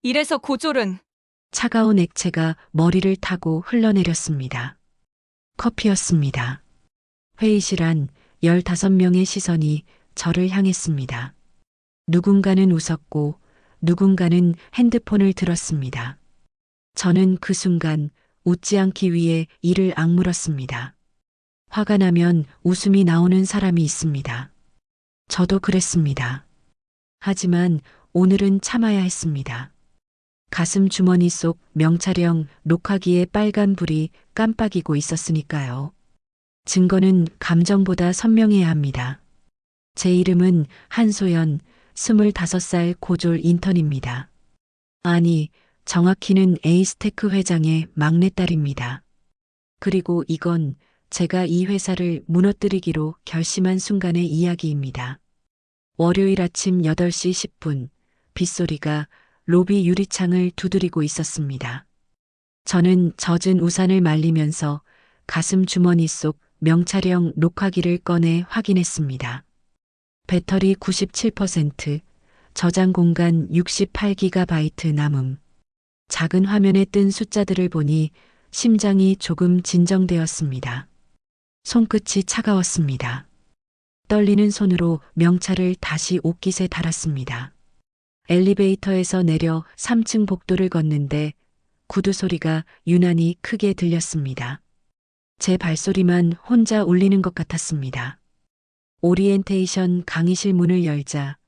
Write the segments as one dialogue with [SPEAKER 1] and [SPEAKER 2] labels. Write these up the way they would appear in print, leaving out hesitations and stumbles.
[SPEAKER 1] 이래서 고졸은
[SPEAKER 2] 차가운 액체가 머리를 타고 흘러내렸습니다. 커피였습니다. 회의실 안 15명의 시선이 저를 향했습니다. 누군가는 웃었고 누군가는 핸드폰을 들었습니다. 저는 그 순간 웃지 않기 위해 이를 악물었습니다. 화가 나면 웃음이 나오는 사람이 있습니다. 저도 그랬습니다. 하지만 오늘은 참아야 했습니다. 가슴 주머니 속 명찰형 녹화기에 빨간 불이 깜빡이고 있었으니까요. 증거는 감정보다 선명해야 합니다. 제 이름은 한소연, 25살 고졸 인턴입니다. 아니, 정확히는 에이스테크 회장의 막내딸입니다. 그리고 이건 제가 이 회사를 무너뜨리기로 결심한 순간의 이야기입니다. 월요일 아침 8시 10분, 빗소리가 로비 유리창을 두드리고 있었습니다. 저는 젖은 우산을 말리면서 가슴 주머니 속 명찰형 녹화기를 꺼내 확인했습니다. 배터리 97%, 저장 공간 68GB 남음. 작은 화면에 뜬 숫자들을 보니 심장이 조금 진정되었습니다. 손끝이 차가웠습니다. 떨리는 손으로 명찰을 다시 옷깃에 달았습니다. 엘리베이터에서 내려 3층 복도를 걷는데 구두 소리가 유난히 크게 들렸습니다. 제 발소리만 혼자 울리는 것 같았습니다. 오리엔테이션 강의실 문을 열자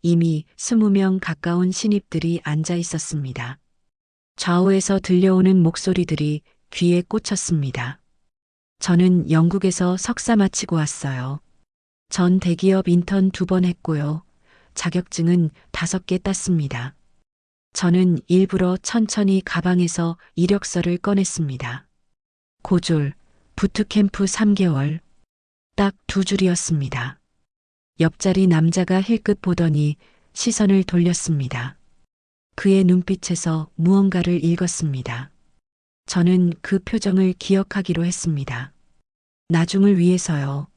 [SPEAKER 2] 이미 20명 가까운 신입들이 앉아 있었습니다. 좌우에서 들려오는 목소리들이 귀에 꽂혔습니다. 저는 영국에서 석사 마치고 왔어요. 전 대기업 인턴 2번 했고요. 자격증은 5개 땄습니다. 저는 일부러 천천히 가방에서 이력서를 꺼냈습니다. 고졸, 부트캠프 3개월. 딱 2줄이었습니다. 옆자리 남자가 힐끗 보더니 시선을 돌렸습니다. 그의 눈빛에서 무언가를 읽었습니다. 저는 그 표정을 기억하기로 했습니다. 나중을 위해서요.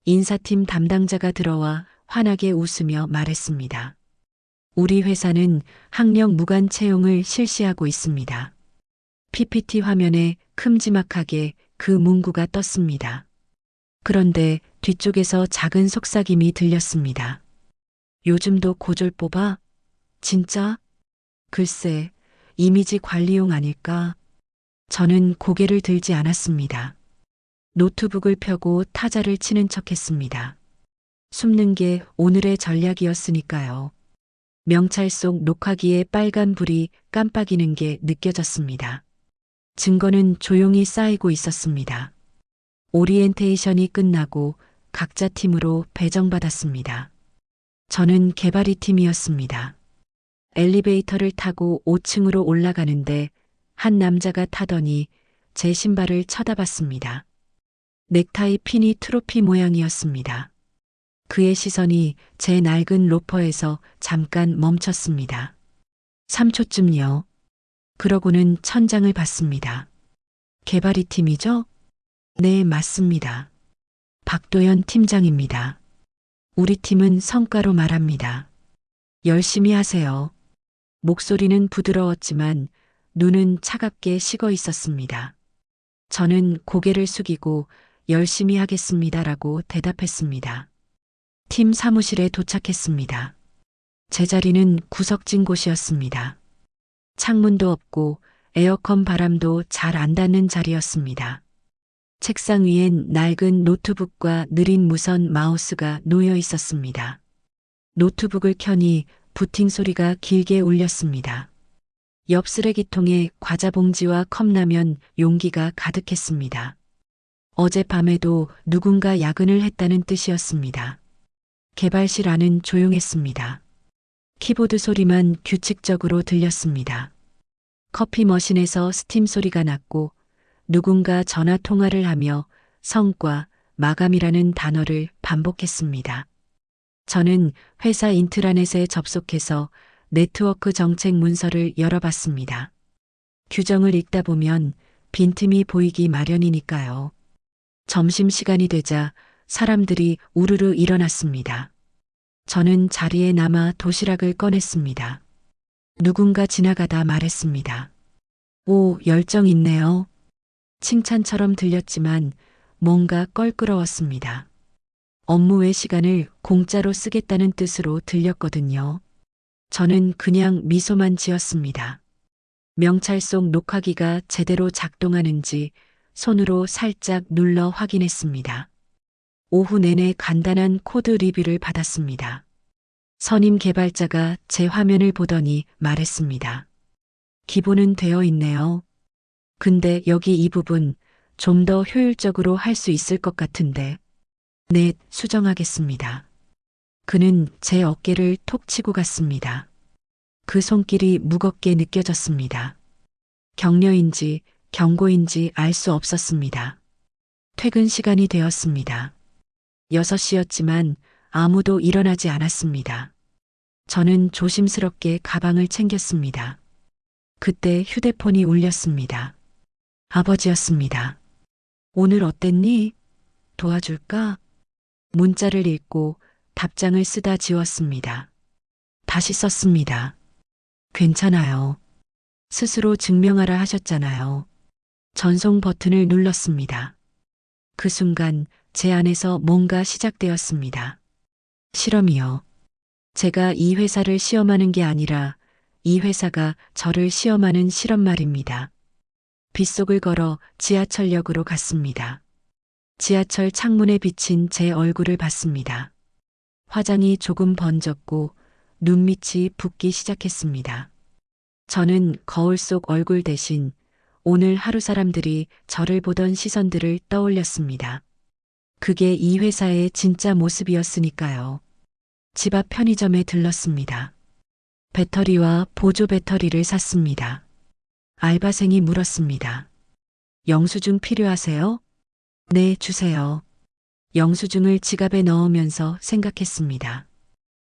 [SPEAKER 2] 인사팀 담당자가 들어와 환하게 웃으며 말했습니다. 우리 회사는 학력 무관 채용을 실시하고 있습니다. PPT 화면에 큼지막하게 그 문구가 떴습니다. 그런데 뒤쪽에서 작은 속삭임이 들렸습니다. 요즘도 고졸 뽑아? 진짜? 글쎄, 이미지 관리용 아닐까? 저는 고개를 들지 않았습니다. 노트북을 펴고 타자를 치는 척했습니다. 숨는 게 오늘의 전략이었으니까요. 명찰 속 녹화기에 빨간 불이 깜빡이는 게 느껴졌습니다. 증거는 조용히 쌓이고 있었습니다. 오리엔테이션이 끝나고 각자 팀으로 배정받았습니다. 저는 개발이 팀이었습니다. 엘리베이터를 타고 5층으로 올라가는데 한 남자가 타더니 제 신발을 쳐다봤습니다. 넥타이 핀이 트로피 모양이었습니다. 그의 시선이 제 낡은 로퍼에서 잠깐 멈췄습니다. 3초쯤요. 그러고는 천장을 봤습니다. 개발이 팀이죠? 네, 맞습니다. 박도연 팀장입니다. 우리 팀은 성과로 말합니다. 열심히 하세요. 목소리는 부드러웠지만 눈은 차갑게 식어 있었습니다. 저는 고개를 숙이고 열심히 하겠습니다라고 대답했습니다. 팀 사무실에 도착했습니다. 제 자리는 구석진 곳이었습니다. 창문도 없고 에어컨 바람도 잘 안 닿는 자리였습니다. 책상 위엔 낡은 노트북과 느린 무선 마우스가 놓여 있었습니다. 노트북을 켜니 부팅 소리가 길게 울렸습니다. 옆 쓰레기통에 과자 봉지와 컵라면 용기가 가득했습니다. 어젯밤에도 누군가 야근을 했다는 뜻이었습니다. 개발실 안은 조용했습니다. 키보드 소리만 규칙적으로 들렸습니다. 커피 머신에서 스팀 소리가 났고 누군가 전화 통화를 하며 성과, 마감이라는 단어를 반복했습니다. 저는 회사 인트라넷에 접속해서 네트워크 정책 문서를 열어봤습니다. 규정을 읽다 보면 빈틈이 보이기 마련이니까요. 점심시간이 되자 사람들이 우르르 일어났습니다. 저는 자리에 남아 도시락을 꺼냈습니다. 누군가 지나가다 말했습니다. 오, 열정 있네요. 칭찬처럼 들렸지만 뭔가 껄끄러웠습니다. 업무 외 시간을 공짜로 쓰겠다는 뜻으로 들렸거든요. 저는 그냥 미소만 지었습니다. 명찰 속 녹화기가 제대로 작동하는지 손으로 살짝 눌러 확인했습니다. 오후 내내 간단한 코드 리뷰를 받았습니다. 선임 개발자가 제 화면을 보더니 말했습니다. 기본은 되어 있네요. 근데 여기 이 부분 좀 더 효율적으로 할 수 있을 것 같은데. 네, 수정하겠습니다. 그는 제 어깨를 톡 치고 갔습니다. 그 손길이 무겁게 느껴졌습니다. 격려인지 경고인지 알 수 없었습니다. 퇴근 시간이 되었습니다. 6시였지만 아무도 일어나지 않았습니다. 저는 조심스럽게 가방을 챙겼습니다. 그때 휴대폰이 울렸습니다. 아버지였습니다. 오늘 어땠니? 도와줄까? 문자를 읽고 답장을 쓰다 지웠습니다. 다시 썼습니다. 괜찮아요. 스스로 증명하라 하셨잖아요. 전송 버튼을 눌렀습니다. 그 순간 제 안에서 뭔가 시작되었습니다. 실험이요. 제가 이 회사를 시험하는 게 아니라 이 회사가 저를 시험하는 실험 말입니다. 빗속을 걸어 지하철역으로 갔습니다. 지하철 창문에 비친 제 얼굴을 봤습니다. 화장이 조금 번졌고 눈밑이 붓기 시작했습니다. 저는 거울 속 얼굴 대신 오늘 하루 사람들이 저를 보던 시선들을 떠올렸습니다. 그게 이 회사의 진짜 모습이었으니까요. 집 앞 편의점에 들렀습니다. 배터리와 보조 배터리를 샀습니다. 알바생이 물었습니다. 영수증 필요하세요? 네, 주세요. 영수증을 지갑에 넣으면서 생각했습니다.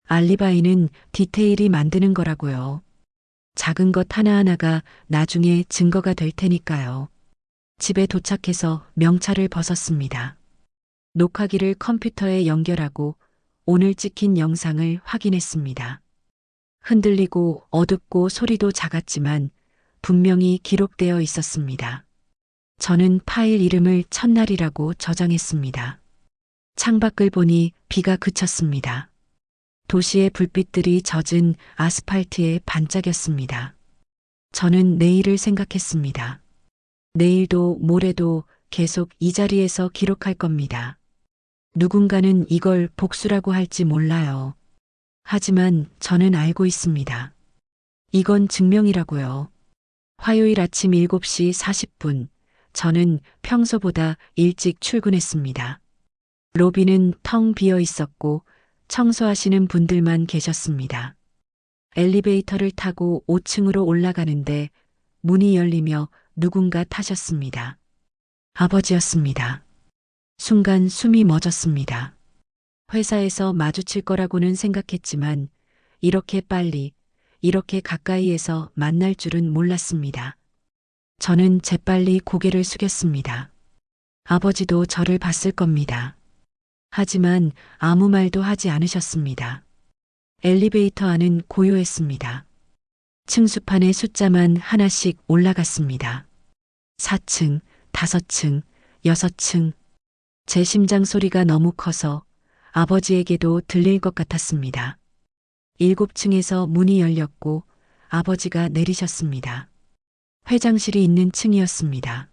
[SPEAKER 2] 알리바이는 디테일이 만드는 거라고요. 작은 것 하나하나가 나중에 증거가 될 테니까요. 집에 도착해서 명찰을 벗었습니다. 녹화기를 컴퓨터에 연결하고 오늘 찍힌 영상을 확인했습니다. 흔들리고 어둡고 소리도 작았지만 분명히 기록되어 있었습니다. 저는 파일 이름을 첫날이라고 저장했습니다. 창밖을 보니 비가 그쳤습니다. 도시의 불빛들이 젖은 아스팔트에 반짝였습니다. 저는 내일을 생각했습니다. 내일도 모레도 계속 이 자리에서 기록할 겁니다. 누군가는 이걸 복수라고 할지 몰라요. 하지만 저는 알고 있습니다. 이건 증명이라고요. 화요일 아침 7시 40분, 저는 평소보다 일찍 출근했습니다. 로비는 텅 비어 있었고 청소하시는 분들만 계셨습니다. 엘리베이터를 타고 5층으로 올라가는데 문이 열리며 누군가 타셨습니다. 아버지였습니다. 순간 숨이 멎었습니다. 회사에서 마주칠 거라고는 생각했지만 이렇게 빨리, 이렇게 가까이에서 만날 줄은 몰랐습니다. 저는 재빨리 고개를 숙였습니다. 아버지도 저를 봤을 겁니다. 하지만 아무 말도 하지 않으셨습니다. 엘리베이터 안은 고요했습니다. 층수판의 숫자만 하나씩 올라갔습니다. 4층, 5층, 6층. 제 심장 소리가 너무 커서 아버지에게도 들릴 것 같았습니다. 7층에서 문이 열렸고 아버지가 내리셨습니다. 회장실이 있는 층이었습니다.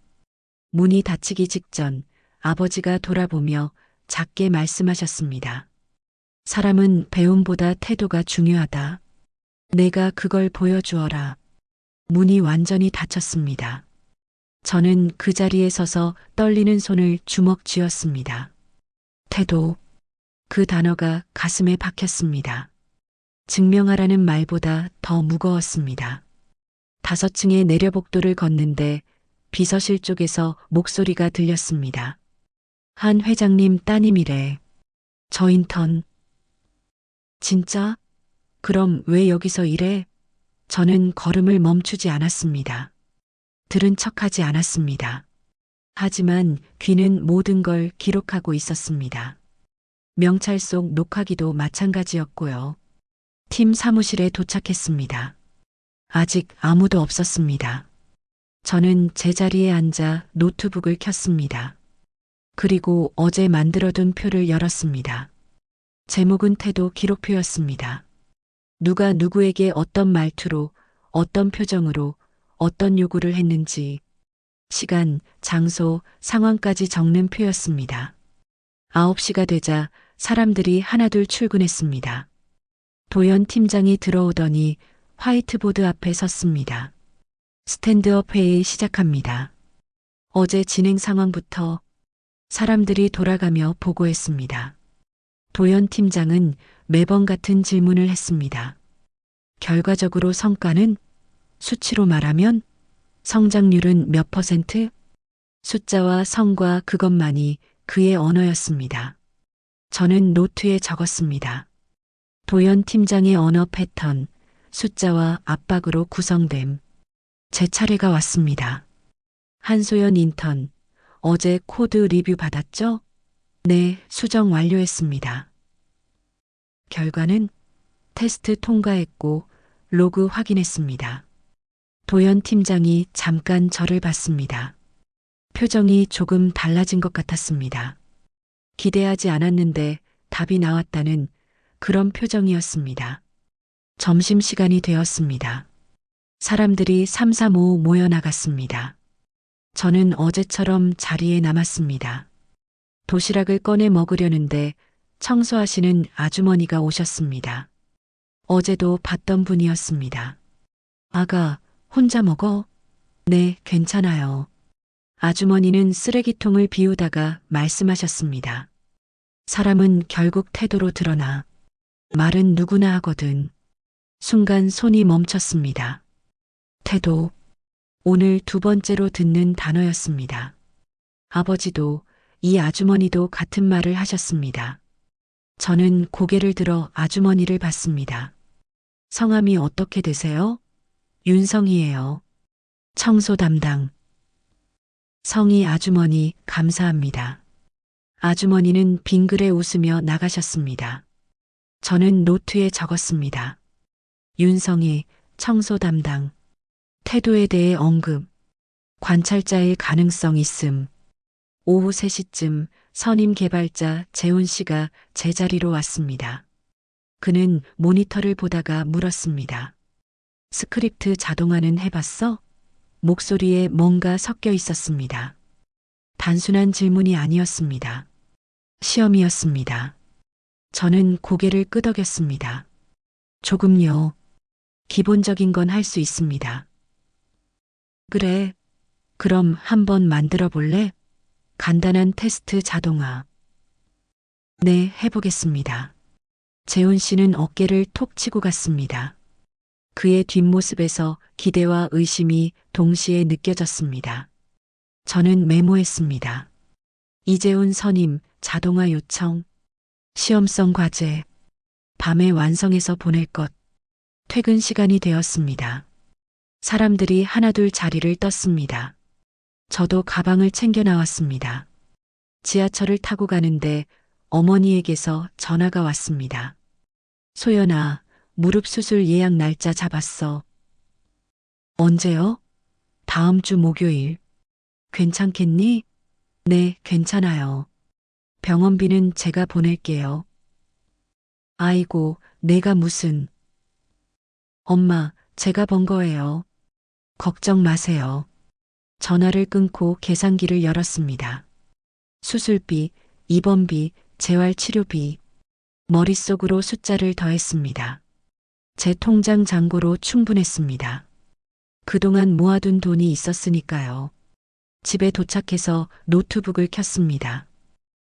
[SPEAKER 2] 문이 닫히기 직전 아버지가 돌아보며 작게 말씀하셨습니다. 사람은 배움보다 태도가 중요하다. 내가 그걸 보여주어라. 문이 완전히 닫혔습니다. 저는 그 자리에 서서 떨리는 손을 주먹 쥐었습니다. 태도. 그 단어가 가슴에 박혔습니다. 증명하라는 말보다 더 무거웠습니다. 5층의 내려복도를 걷는데 비서실 쪽에서 목소리가 들렸습니다. 한 회장님 따님이래. 저 인턴. 진짜? 그럼 왜 여기서 일해? 저는 걸음을 멈추지 않았습니다. 들은 척하지 않았습니다. 하지만 귀는 모든 걸 기록하고 있었습니다. 명찰 속 녹화기도 마찬가지였고요. 팀 사무실에 도착했습니다. 아직 아무도 없었습니다. 저는 제자리에 앉아 노트북을 켰습니다. 그리고 어제 만들어둔 표를 열었습니다. 제목은 태도 기록표였습니다. 누가 누구에게 어떤 말투로, 어떤 표정으로, 어떤 요구를 했는지, 시간, 장소, 상황까지 적는 표였습니다. 9시가 되자 사람들이 하나둘 출근했습니다. 도연 팀장이 들어오더니 화이트보드 앞에 섰습니다. 스탠드업 회의 시작합니다. 어제 진행 상황부터 사람들이 돌아가며 보고했습니다. 도연 팀장은 매번 같은 질문을 했습니다. 결과적으로 성과는? 수치로 말하면? 성장률은 몇 %? 숫자와 성과 그것만이 그의 언어였습니다. 저는 노트에 적었습니다. 도연 팀장의 언어 패턴, 숫자와 압박으로 구성됨. 제 차례가 왔습니다. 한소연 인턴, 어제 코드 리뷰 받았죠? 네, 수정 완료했습니다. 결과는 테스트 통과했고 로그 확인했습니다. 도연 팀장이 잠깐 저를 봤습니다. 표정이 조금 달라진 것 같았습니다. 기대하지 않았는데 답이 나왔다는 그런 표정이었습니다. 점심시간이 되었습니다. 사람들이 삼삼오오 모여 나갔습니다. 저는 어제처럼 자리에 남았습니다. 도시락을 꺼내 먹으려는데 청소하시는 아주머니가 오셨습니다. 어제도 봤던 분이었습니다. 아가, 혼자 먹어? 네, 괜찮아요. 아주머니는 쓰레기통을 비우다가 말씀하셨습니다. 사람은 결국 태도로 드러나. 말은 누구나 하거든. 순간 손이 멈췄습니다. 태도. 오늘 두 번째로 듣는 단어였습니다. 아버지도 이 아주머니도 같은 말을 하셨습니다. 저는 고개를 들어 아주머니를 봤습니다. 성함이 어떻게 되세요? 윤성이에요. 청소 담당. 성희 아주머니 감사합니다. 아주머니는 빙그레 웃으며 나가셨습니다. 저는 노트에 적었습니다. 윤성희 청소 담당. 태도에 대해 언급. 관찰자일 가능성 있음. 오후 3시쯤 선임 개발자 재훈 씨가 제 자리로 왔습니다. 그는 모니터를 보다가 물었습니다. 스크립트 자동화는 해봤어? 목소리에 뭔가 섞여 있었습니다. 단순한 질문이 아니었습니다. 시험이었습니다. 저는 고개를 끄덕였습니다. 조금요. 기본적인 건 할 수 있습니다. 그래. 그럼 한번 만들어 볼래? 간단한 테스트 자동화. 네, 해보겠습니다. 재훈 씨는 어깨를 톡 치고 갔습니다. 그의 뒷모습에서 기대와 의심이 동시에 느껴졌습니다. 저는 메모했습니다. 이재훈 선임 자동화 요청. 시험성 과제. 밤에 완성해서 보낼 것. 퇴근 시간이 되었습니다. 사람들이 하나둘 자리를 떴습니다. 저도 가방을 챙겨 나왔습니다. 지하철을 타고 가는데 어머니에게서 전화가 왔습니다. 소연아, 무릎 수술 예약 날짜 잡았어. 언제요? 다음 주 목요일. 괜찮겠니? 네, 괜찮아요. 병원비는 제가 보낼게요. 아이고, 내가 무슨. 엄마, 제가 번 거예요. 걱정 마세요. 전화를 끊고 계산기를 열었습니다. 수술비, 입원비, 재활치료비. 머릿속으로 숫자를 더했습니다. 제 통장 잔고로 충분했습니다. 그동안 모아둔 돈이 있었으니까요. 집에 도착해서 노트북을 켰습니다.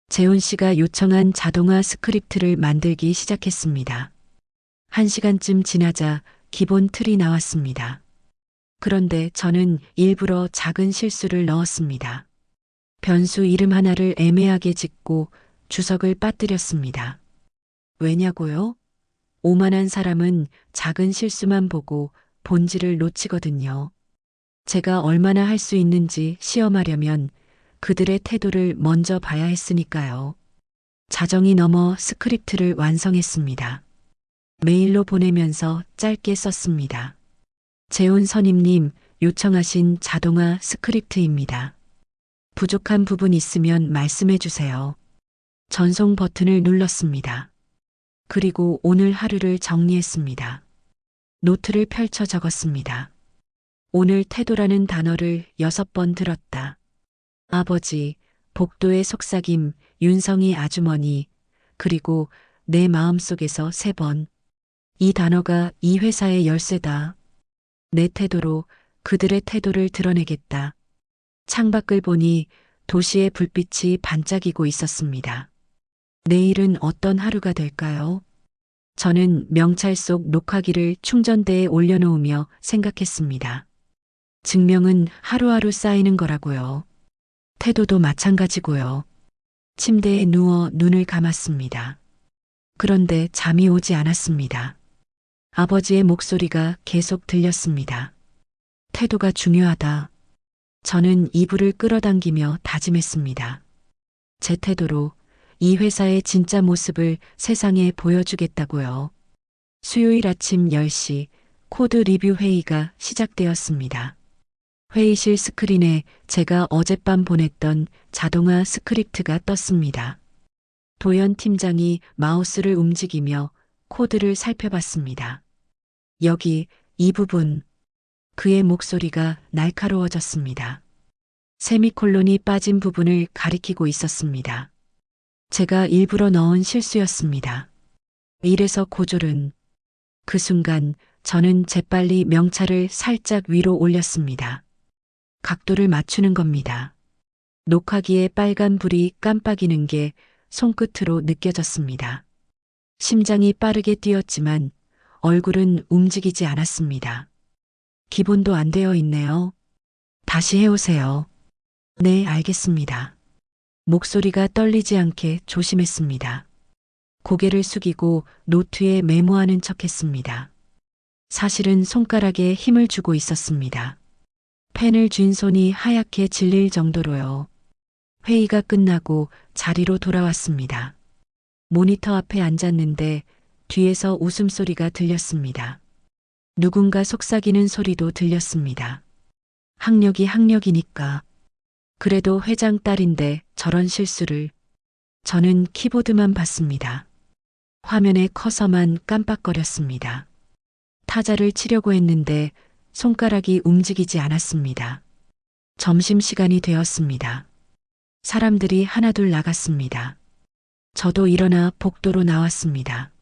[SPEAKER 2] 재훈 씨가 요청한 자동화 스크립트를 만들기 시작했습니다. 1시간쯤 지나자 기본 틀이 나왔습니다. 그런데 저는 일부러 작은 실수를 넣었습니다. 변수 이름 하나를 애매하게 짓고 주석을 빠뜨렸습니다. 왜냐고요? 오만한 사람은 작은 실수만 보고 본질을 놓치거든요. 제가 얼마나 할 수 있는지 시험하려면 그들의 태도를 먼저 봐야 했으니까요. 자정이 넘어 스크립트를 완성했습니다. 메일로 보내면서 짧게 썼습니다. 재혼 선임님 요청하신 자동화 스크립트입니다. 부족한 부분 있으면 말씀해 주세요. 전송 버튼을 눌렀습니다. 그리고 오늘 하루를 정리했습니다. 노트를 펼쳐 적었습니다. 오늘 태도라는 단어를 6번 들었다. 아버지, 복도의 속삭임, 윤성이 아주머니, 그리고 내 마음속에서 3번. 이 단어가 이 회사의 열쇠다. 내 태도로 그들의 태도를 드러내겠다. 창밖을 보니 도시의 불빛이 반짝이고 있었습니다. 내일은 어떤 하루가 될까요? 저는 명찰 속 녹화기를 충전대에 올려놓으며 생각했습니다. 증명은 하루하루 쌓이는 거라고요. 태도도 마찬가지고요. 침대에 누워 눈을 감았습니다. 그런데 잠이 오지 않았습니다. 아버지의 목소리가 계속 들렸습니다. 태도가 중요하다. 저는 이불을 끌어당기며 다짐했습니다. 제 태도로 이 회사의 진짜 모습을 세상에 보여주겠다고요. 수요일 아침 10시 코드 리뷰 회의가 시작되었습니다. 회의실 스크린에 제가 어젯밤 보냈던 자동화 스크립트가 떴습니다. 도연 팀장이 마우스를 움직이며 코드를 살펴봤습니다. 여기 이 부분. 그의 목소리가 날카로워졌습니다. 세미콜론이 빠진 부분을 가리키고 있었습니다. 제가 일부러 넣은 실수였습니다. 이래서 고졸은. 그 순간 저는 재빨리 명찰을 살짝 위로 올렸습니다. 각도를 맞추는 겁니다. 녹화기에 빨간 불이 깜빡이는 게 손끝으로 느껴졌습니다. 심장이 빠르게 뛰었지만 얼굴은 움직이지 않았습니다. 기본도 안 되어 있네요. 다시 해오세요. 네, 알겠습니다. 목소리가 떨리지 않게 조심했습니다. 고개를 숙이고 노트에 메모하는 척했습니다. 사실은 손가락에 힘을 주고 있었습니다. 펜을 쥔 손이 하얗게 질릴 정도로요. 회의가 끝나고 자리로 돌아왔습니다. 모니터 앞에 앉았는데 뒤에서 웃음소리가 들렸습니다. 누군가 속삭이는 소리도 들렸습니다. 학력이 학력이니까. 그래도 회장 딸인데 저런 실수를. 저는 키보드만 봤습니다. 화면에 커서만 깜빡거렸습니다. 타자를 치려고 했는데 손가락이 움직이지 않았습니다. 점심시간이 되었습니다. 사람들이 하나둘 나갔습니다. 저도 일어나 복도로 나왔습니다.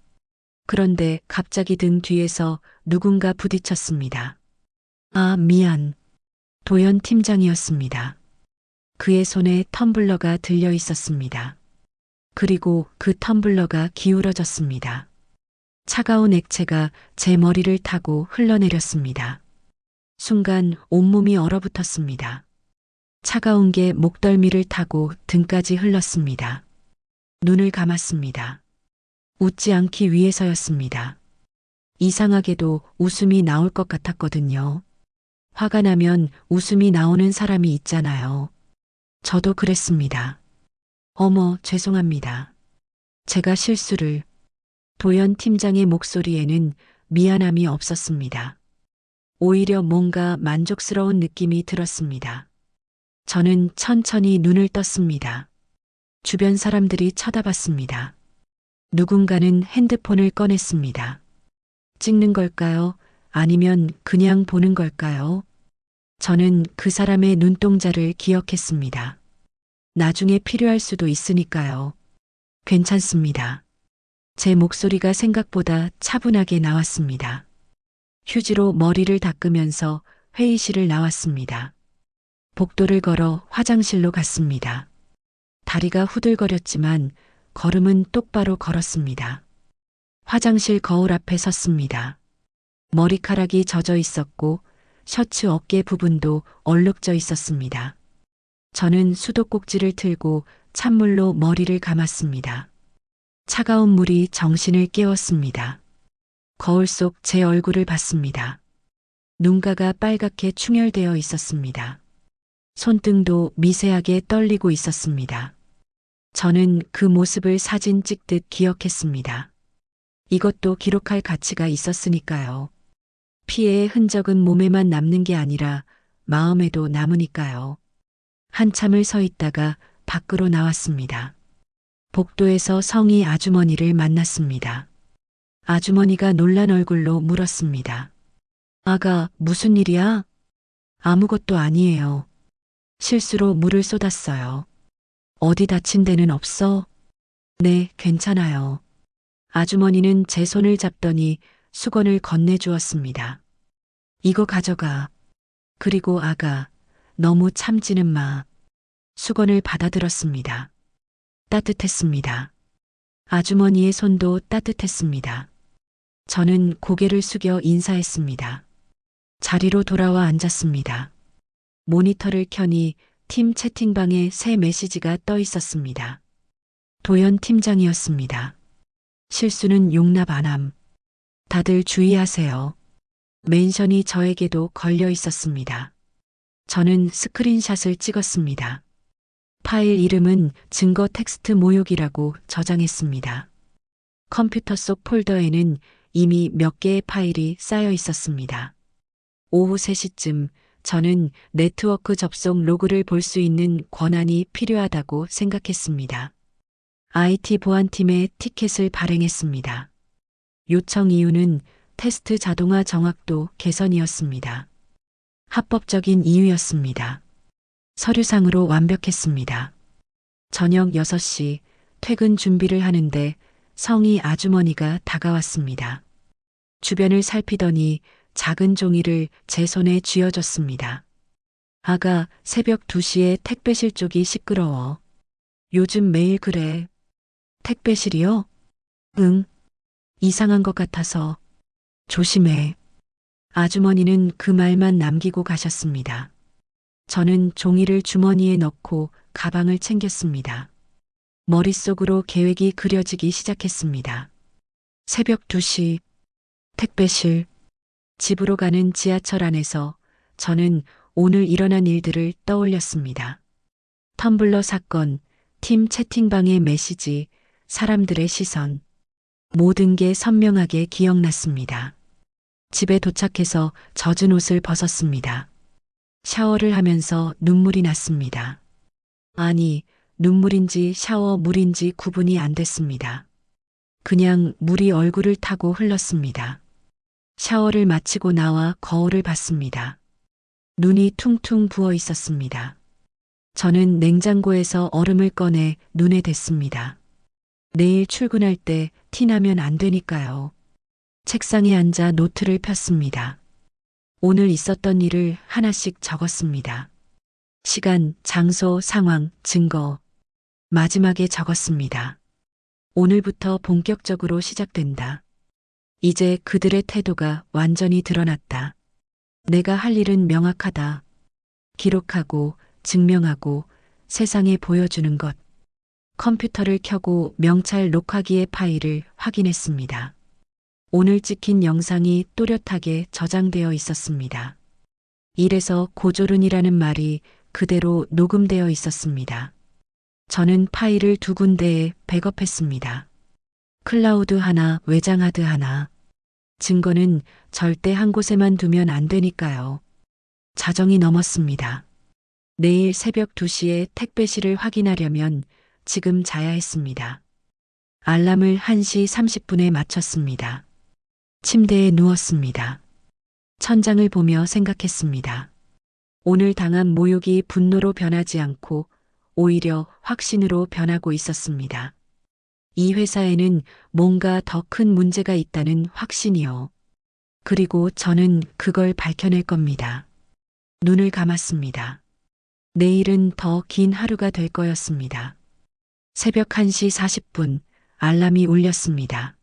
[SPEAKER 2] 그런데 갑자기 등 뒤에서 누군가 부딪혔습니다. 아, 미안. 도연 팀장이었습니다. 그의 손에 텀블러가 들려 있었습니다. 그리고 그 텀블러가 기울어졌습니다. 차가운 액체가 제 머리를 타고 흘러내렸습니다. 순간 온몸이 얼어붙었습니다. 차가운 게 목덜미를 타고 등까지 흘렀습니다. 눈을 감았습니다. 웃지 않기 위해서였습니다. 이상하게도 웃음이 나올 것 같았거든요. 화가 나면 웃음이 나오는 사람이 있잖아요. 저도 그랬습니다. 어머, 죄송합니다. 제가 실수를. 도연 팀장의 목소리에는 미안함이 없었습니다. 오히려 뭔가 만족스러운 느낌이 들었습니다. 저는 천천히 눈을 떴습니다. 주변 사람들이 쳐다봤습니다. 누군가는 핸드폰을 꺼냈습니다. 찍는 걸까요? 아니면 그냥 보는 걸까요? 저는 그 사람의 눈동자를 기억했습니다. 나중에 필요할 수도 있으니까요. 괜찮습니다. 제 목소리가 생각보다 차분하게 나왔습니다. 휴지로 머리를 닦으면서 회의실을 나왔습니다. 복도를 걸어 화장실로 갔습니다. 다리가 후들거렸지만 걸음은 똑바로 걸었습니다. 화장실 거울 앞에 섰습니다. 머리카락이 젖어 있었고 셔츠 어깨 부분도 얼룩져 있었습니다. 저는 수도꼭지를 틀고 찬물로 머리를 감았습니다. 차가운 물이 정신을 깨웠습니다. 거울 속 제 얼굴을 봤습니다. 눈가가 빨갛게 충혈되어 있었습니다. 손등도 미세하게 떨리고 있었습니다. 저는 그 모습을 사진 찍듯 기억했습니다. 이것도 기록할 가치가 있었으니까요. 피해의 흔적은 몸에만 남는 게 아니라 마음에도 남으니까요. 한참을 서 있다가 밖으로 나왔습니다. 복도에서 성희 아주머니를 만났습니다. 아주머니가 놀란 얼굴로 물었습니다. 아가, 무슨 일이야? 아무것도 아니에요. 실수로 물을 쏟았어요. 어디 다친 데는 없어? 네, 괜찮아요. 아주머니는 제 손을 잡더니 수건을 건네주었습니다. 이거 가져가. 그리고 아가, 너무 참지는 마. 수건을 받아들었습니다. 따뜻했습니다. 아주머니의 손도 따뜻했습니다. 저는 고개를 숙여 인사했습니다. 자리로 돌아와 앉았습니다. 모니터를 켜니 팀 채팅방에 새 메시지가 떠 있었습니다. 도연 팀장이었습니다. 실수는 용납 안 함. 다들 주의하세요. 멘션이 저에게도 걸려 있었습니다. 저는 스크린샷을 찍었습니다. 파일 이름은 증거 텍스트 모욕이라고 저장했습니다. 컴퓨터 속 폴더에는 이미 몇 개의 파일이 쌓여 있었습니다. 오후 3시쯤 저는 네트워크 접속 로그를 볼 수 있는 권한이 필요하다고 생각했습니다. IT 보안팀에 티켓을 발행했습니다. 요청 이유는 테스트 자동화 정확도 개선이었습니다. 합법적인 이유였습니다. 서류상으로 완벽했습니다. 저녁 6시 퇴근 준비를 하는데 성희 아주머니가 다가왔습니다. 주변을 살피더니 작은 종이를 제 손에 쥐어줬습니다. 아가, 새벽 2시에 택배실 쪽이 시끄러워. 요즘 매일 그래. 택배실이요? 응. 이상한 것 같아서. 조심해. 아주머니는 그 말만 남기고 가셨습니다. 저는 종이를 주머니에 넣고 가방을 챙겼습니다. 머릿속으로 계획이 그려지기 시작했습니다. 새벽 2시, 택배실, 집으로 가는 지하철 안에서 저는 오늘 일어난 일들을 떠올렸습니다. 텀블러 사건, 팀 채팅방의 메시지, 사람들의 시선. 모든 게 선명하게 기억났습니다. 집에 도착해서 젖은 옷을 벗었습니다. 샤워를 하면서 눈물이 났습니다. 아니, 눈물인지 샤워 물인지 구분이 안 됐습니다. 그냥 물이 얼굴을 타고 흘렀습니다. 샤워를 마치고 나와 거울을 봤습니다. 눈이 퉁퉁 부어 있었습니다. 저는 냉장고에서 얼음을 꺼내 눈에 댔습니다. 내일 출근할 때 티나면 안 되니까요. 책상에 앉아 노트를 폈습니다. 오늘 있었던 일을 하나씩 적었습니다. 시간, 장소, 상황, 증거. 마지막에 적었습니다. 오늘부터 본격적으로 시작된다. 이제 그들의 태도가 완전히 드러났다. 내가 할 일은 명확하다. 기록하고 증명하고 세상에 보여주는 것. 컴퓨터를 켜고 명찰 녹화기의 파일을 확인했습니다. 오늘 찍힌 영상이 또렷하게 저장되어 있었습니다. 일에서 고졸은이라는 말이 그대로 녹음되어 있었습니다. 저는 파일을 2군데에 백업했습니다. 클라우드 하나, 외장하드 하나. 증거는 절대 한 곳에만 두면 안 되니까요. 자정이 넘었습니다. 내일 새벽 2시에 택배실을 확인하려면 지금 자야 했습니다. 알람을 1시 30분에 맞췄습니다. 침대에 누웠습니다. 천장을 보며 생각했습니다. 오늘 당한 모욕이 분노로 변하지 않고 오히려 확신으로 변하고 있었습니다. 이 회사에는 뭔가 더 큰 문제가 있다는 확신이요. 그리고 저는 그걸 밝혀낼 겁니다. 눈을 감았습니다. 내일은 더 긴 하루가 될 거였습니다. 새벽 1시 40분 알람이 울렸습니다.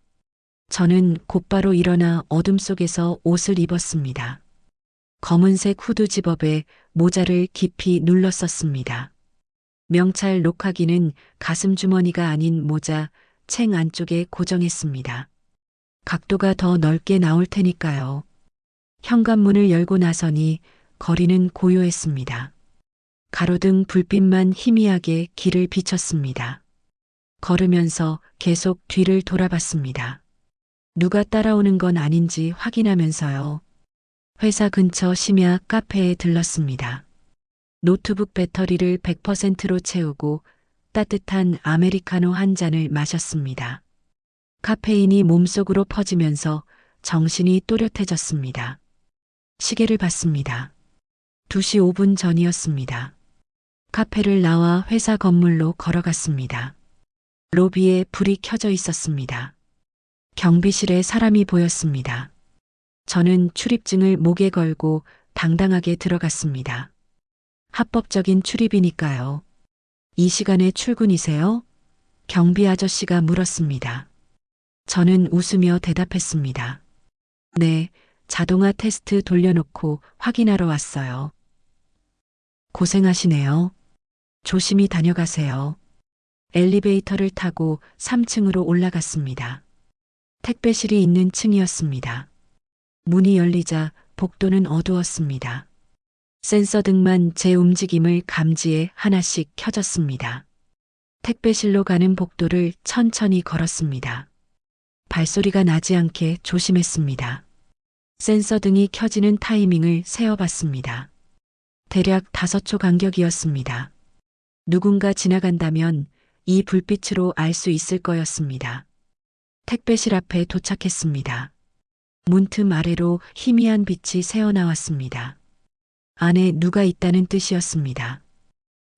[SPEAKER 2] 저는 곧바로 일어나 어둠 속에서 옷을 입었습니다. 검은색 후드 집업에 모자를 깊이 눌렀었습니다. 명찰 녹화기는 가슴 주머니가 아닌 모자, 챙 안쪽에 고정했습니다. 각도가 더 넓게 나올 테니까요. 현관문을 열고 나서니 거리는 고요했습니다. 가로등 불빛만 희미하게 길을 비쳤습니다. 걸으면서 계속 뒤를 돌아봤습니다. 누가 따라오는 건 아닌지 확인하면서요. 회사 근처 심야 카페에 들렀습니다. 노트북 배터리를 100%로 채우고 따뜻한 아메리카노 한 잔을 마셨습니다. 카페인이 몸속으로 퍼지면서 정신이 또렷해졌습니다. 시계를 봤습니다. 2시 5분 전이었습니다. 카페를 나와 회사 건물로 걸어갔습니다. 로비에 불이 켜져 있었습니다. 경비실에 사람이 보였습니다. 저는 출입증을 목에 걸고 당당하게 들어갔습니다. 합법적인 출입이니까요. 이 시간에 출근이세요? 경비 아저씨가 물었습니다. 저는 웃으며 대답했습니다. 네, 자동화 테스트 돌려놓고 확인하러 왔어요. 고생하시네요. 조심히 다녀가세요. 엘리베이터를 타고 3층으로 올라갔습니다. 택배실이 있는 층이었습니다. 문이 열리자 복도는 어두웠습니다. 센서 등만 제 움직임을 감지해 하나씩 켜졌습니다. 택배실로 가는 복도를 천천히 걸었습니다. 발소리가 나지 않게 조심했습니다. 센서 등이 켜지는 타이밍을 세어봤습니다. 대략 5초 간격이었습니다. 누군가 지나간다면 이 불빛으로 알 수 있을 거였습니다. 택배실 앞에 도착했습니다. 문틈 아래로 희미한 빛이 새어나왔습니다. 안에 누가 있다는 뜻이었습니다.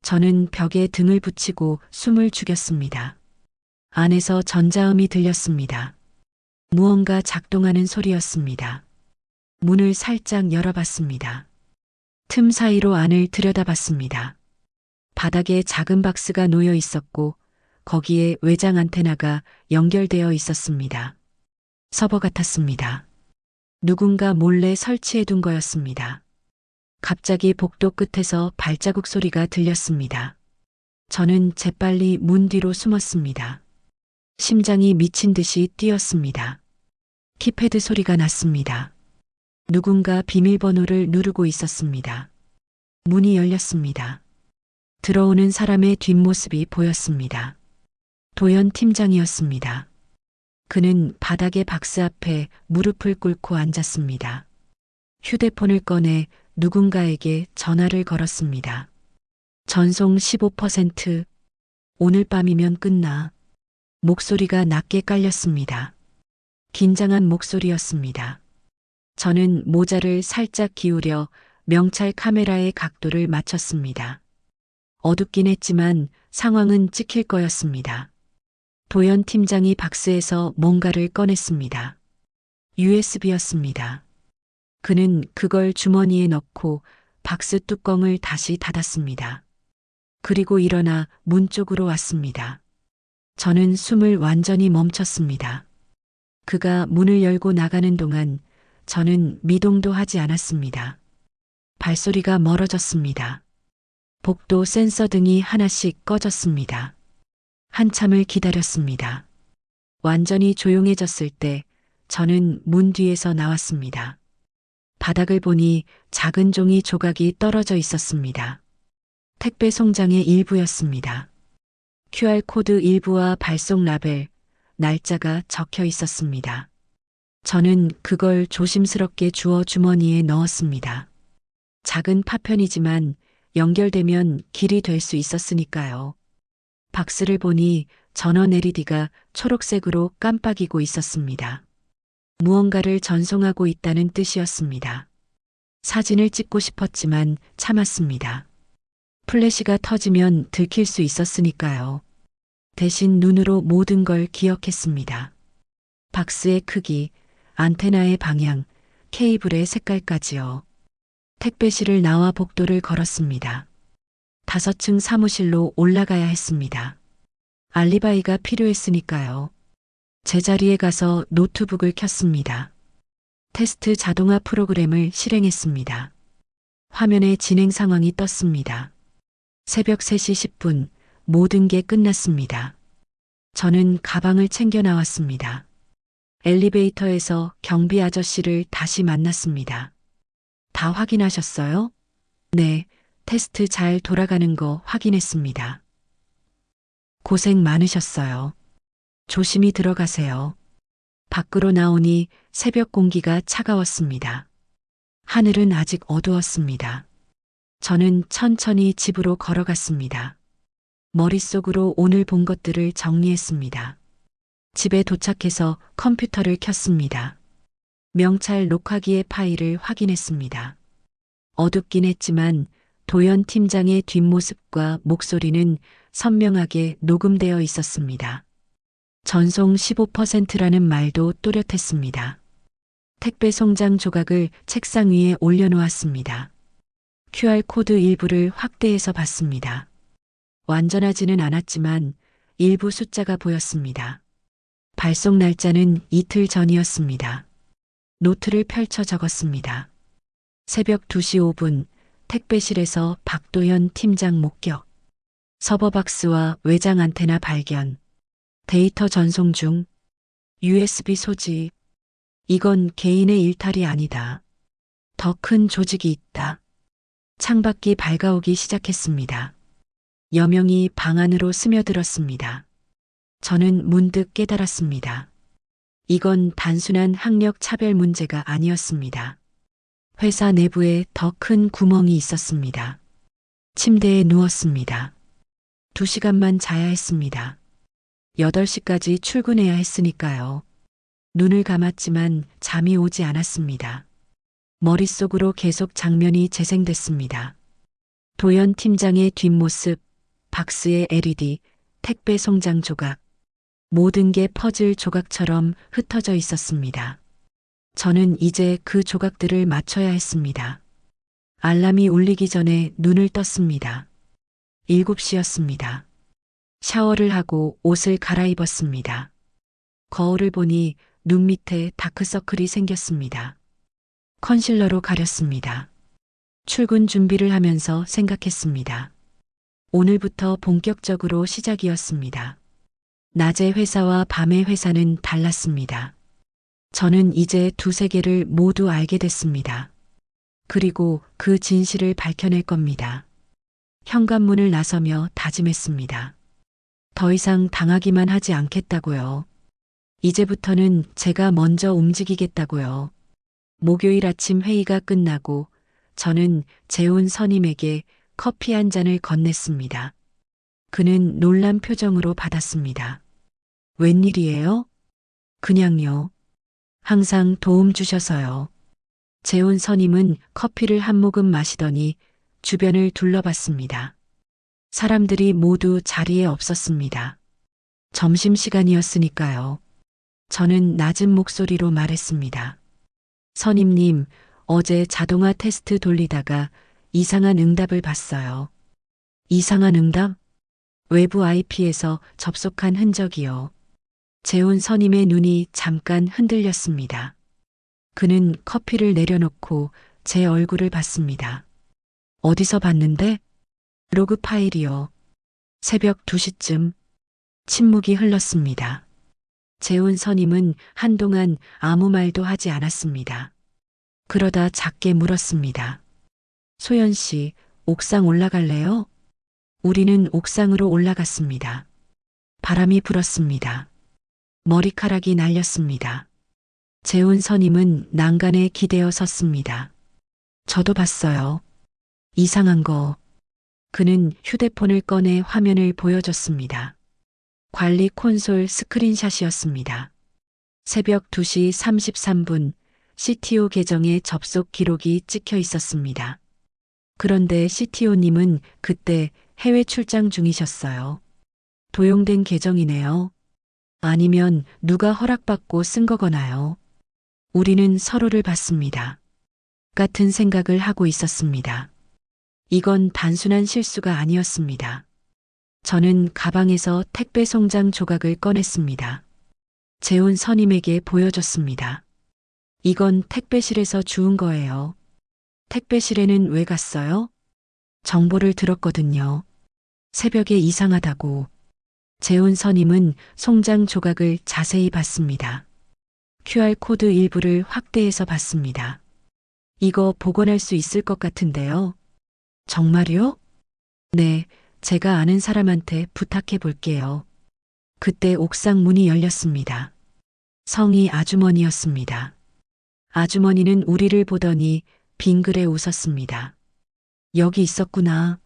[SPEAKER 2] 저는 벽에 등을 붙이고 숨을 죽였습니다. 안에서 전자음이 들렸습니다. 무언가 작동하는 소리였습니다. 문을 살짝 열어봤습니다. 틈 사이로 안을 들여다봤습니다. 바닥에 작은 박스가 놓여 있었고 거기에 외장 안테나가 연결되어 있었습니다. 서버 같았습니다. 누군가 몰래 설치해 둔 거였습니다. 갑자기 복도 끝에서 발자국 소리가 들렸습니다. 저는 재빨리 문 뒤로 숨었습니다. 심장이 미친 듯이 뛰었습니다. 키패드 소리가 났습니다. 누군가 비밀번호를 누르고 있었습니다. 문이 열렸습니다. 들어오는 사람의 뒷모습이 보였습니다. 도연 팀장이었습니다. 그는 바닥의 박스 앞에 무릎을 꿇고 앉았습니다. 휴대폰을 꺼내 누군가에게 전화를 걸었습니다. 전송 15%, 오늘 밤이면 끝나. 목소리가 낮게 깔렸습니다. 긴장한 목소리였습니다. 저는 모자를 살짝 기울여 명찰 카메라의 각도를 맞췄습니다. 어둡긴 했지만 상황은 찍힐 거였습니다. 도연 팀장이 박스에서 뭔가를 꺼냈습니다. USB였습니다. 그는 그걸 주머니에 넣고 박스 뚜껑을 다시 닫았습니다. 그리고 일어나 문 쪽으로 왔습니다. 저는 숨을 완전히 멈췄습니다. 그가 문을 열고 나가는 동안 저는 미동도 하지 않았습니다. 발소리가 멀어졌습니다. 복도 센서 등이 하나씩 꺼졌습니다. 한참을 기다렸습니다. 완전히 조용해졌을 때 저는 문 뒤에서 나왔습니다. 바닥을 보니 작은 종이 조각이 떨어져 있었습니다. 택배 송장의 일부였습니다. QR코드 일부와 발송 라벨, 날짜가 적혀 있었습니다. 저는 그걸 조심스럽게 주워 주머니에 넣었습니다. 작은 파편이지만 연결되면 길이 될 수 있었으니까요. 박스를 보니 전원 LED가 초록색으로 깜빡이고 있었습니다. 무언가를 전송하고 있다는 뜻이었습니다. 사진을 찍고 싶었지만 참았습니다. 플래시가 터지면 들킬 수 있었으니까요. 대신 눈으로 모든 걸 기억했습니다. 박스의 크기, 안테나의 방향, 케이블의 색깔까지요. 택배실을 나와 복도를 걸었습니다. 5층 사무실로 올라가야 했습니다. 알리바이가 필요했으니까요. 제자리에 가서 노트북을 켰습니다. 테스트 자동화 프로그램을 실행했습니다. 화면에 진행 상황이 떴습니다. 새벽 3시 10분, 모든 게 끝났습니다. 저는 가방을 챙겨 나왔습니다. 엘리베이터에서 경비 아저씨를 다시 만났습니다. 다 확인하셨어요? 네, 테스트 잘 돌아가는 거 확인했습니다. 고생 많으셨어요. 조심히 들어가세요. 밖으로 나오니 새벽 공기가 차가웠습니다. 하늘은 아직 어두웠습니다. 저는 천천히 집으로 걸어갔습니다. 머릿속으로 오늘 본 것들을 정리했습니다. 집에 도착해서 컴퓨터를 켰습니다. 명찰 녹화기의 파일을 확인했습니다. 어둡긴 했지만 도연 팀장의 뒷모습과 목소리는 선명하게 녹음되어 있었습니다. 전송 15%라는 말도 또렷했습니다. 택배 송장 조각을 책상 위에 올려놓았습니다. QR코드 일부를 확대해서 봤습니다. 완전하지는 않았지만 일부 숫자가 보였습니다. 발송 날짜는 이틀 전이었습니다. 노트를 펼쳐 적었습니다. 새벽 2시 5분 택배실에서 박도현 팀장 목격. 서버박스와 외장 안테나 발견. 데이터 전송 중. USB 소지. 이건 개인의 일탈이 아니다. 더 큰 조직이 있다. 창밖이 밝아오기 시작했습니다. 여명이 방 안으로 스며들었습니다. 저는 문득 깨달았습니다. 이건 단순한 학력 차별 문제가 아니었습니다. 회사 내부에 더 큰 구멍이 있었습니다. 침대에 누웠습니다. 2시간만 자야 했습니다. 8시까지 출근해야 했으니까요. 눈을 감았지만 잠이 오지 않았습니다. 머릿속으로 계속 장면이 재생됐습니다. 도연 팀장의 뒷모습, 박스의 LED, 택배 송장 조각. 모든 게 퍼즐 조각처럼 흩어져 있었습니다. 저는 이제 그 조각들을 맞춰야 했습니다. 알람이 울리기 전에 눈을 떴습니다. 7시였습니다. 샤워를 하고 옷을 갈아입었습니다. 거울을 보니 눈 밑에 다크서클이 생겼습니다. 컨실러로 가렸습니다. 출근 준비를 하면서 생각했습니다. 오늘부터 본격적으로 시작이었습니다. 낮의 회사와 밤의 회사는 달랐습니다. 저는 이제 두 세계를 모두 알게 됐습니다. 그리고 그 진실을 밝혀낼 겁니다. 현관문을 나서며 다짐했습니다. 더 이상 당하기만 하지 않겠다고요. 이제부터는 제가 먼저 움직이겠다고요. 목요일 아침 회의가 끝나고 저는 재훈 선임에게 커피 한 잔을 건넸습니다. 그는 놀란 표정으로 받았습니다. 웬일이에요? 그냥요. 항상 도움 주셔서요. 재훈 선임은 커피를 한 모금 마시더니 주변을 둘러봤습니다. 사람들이 모두 자리에 없었습니다. 점심시간이었으니까요. 저는 낮은 목소리로 말했습니다. 선임님, 어제 자동화 테스트 돌리다가 이상한 응답을 봤어요. 이상한 응답? 외부 IP에서 접속한 흔적이요. 재훈 선임의 눈이 잠깐 흔들렸습니다. 그는 커피를 내려놓고 제 얼굴을 봤습니다. 어디서 봤는데? 로그 파일이요. 새벽 2시쯤. 침묵이 흘렀습니다. 재훈 선임은 한동안 아무 말도 하지 않았습니다. 그러다 작게 물었습니다. 소연 씨, 옥상 올라갈래요? 우리는 옥상으로 올라갔습니다. 바람이 불었습니다. 머리카락이 날렸습니다. 재훈 선임은 난간에 기대어 섰습니다. 저도 봤어요. 이상한 거. 그는 휴대폰을 꺼내 화면을 보여줬습니다. 관리 콘솔 스크린샷이었습니다. 새벽 2시 33분 CTO 계정에 접속 기록이 찍혀 있었습니다. 그런데 CTO님은 그때 해외 출장 중이셨어요. 도용된 계정이네요. 아니면 누가 허락받고 쓴 거거나요. 우리는 서로를 봤습니다. 같은 생각을 하고 있었습니다. 이건 단순한 실수가 아니었습니다. 저는 가방에서 택배 송장 조각을 꺼냈습니다. 재훈 선임에게 보여줬습니다. 이건 택배실에서 주운 거예요. 택배실에는 왜 갔어요? 정보를 들었거든요. 새벽에 이상하다고. 재훈 선임은 송장 조각을 자세히 봤습니다. QR코드 일부를 확대해서 봤습니다. 이거 복원할 수 있을 것 같은데요. 정말요? 네, 제가 아는 사람한테 부탁해 볼게요. 그때 옥상 문이 열렸습니다. 성이 아주머니였습니다. 아주머니는 우리를 보더니 빙그레 웃었습니다. 여기 있었구나.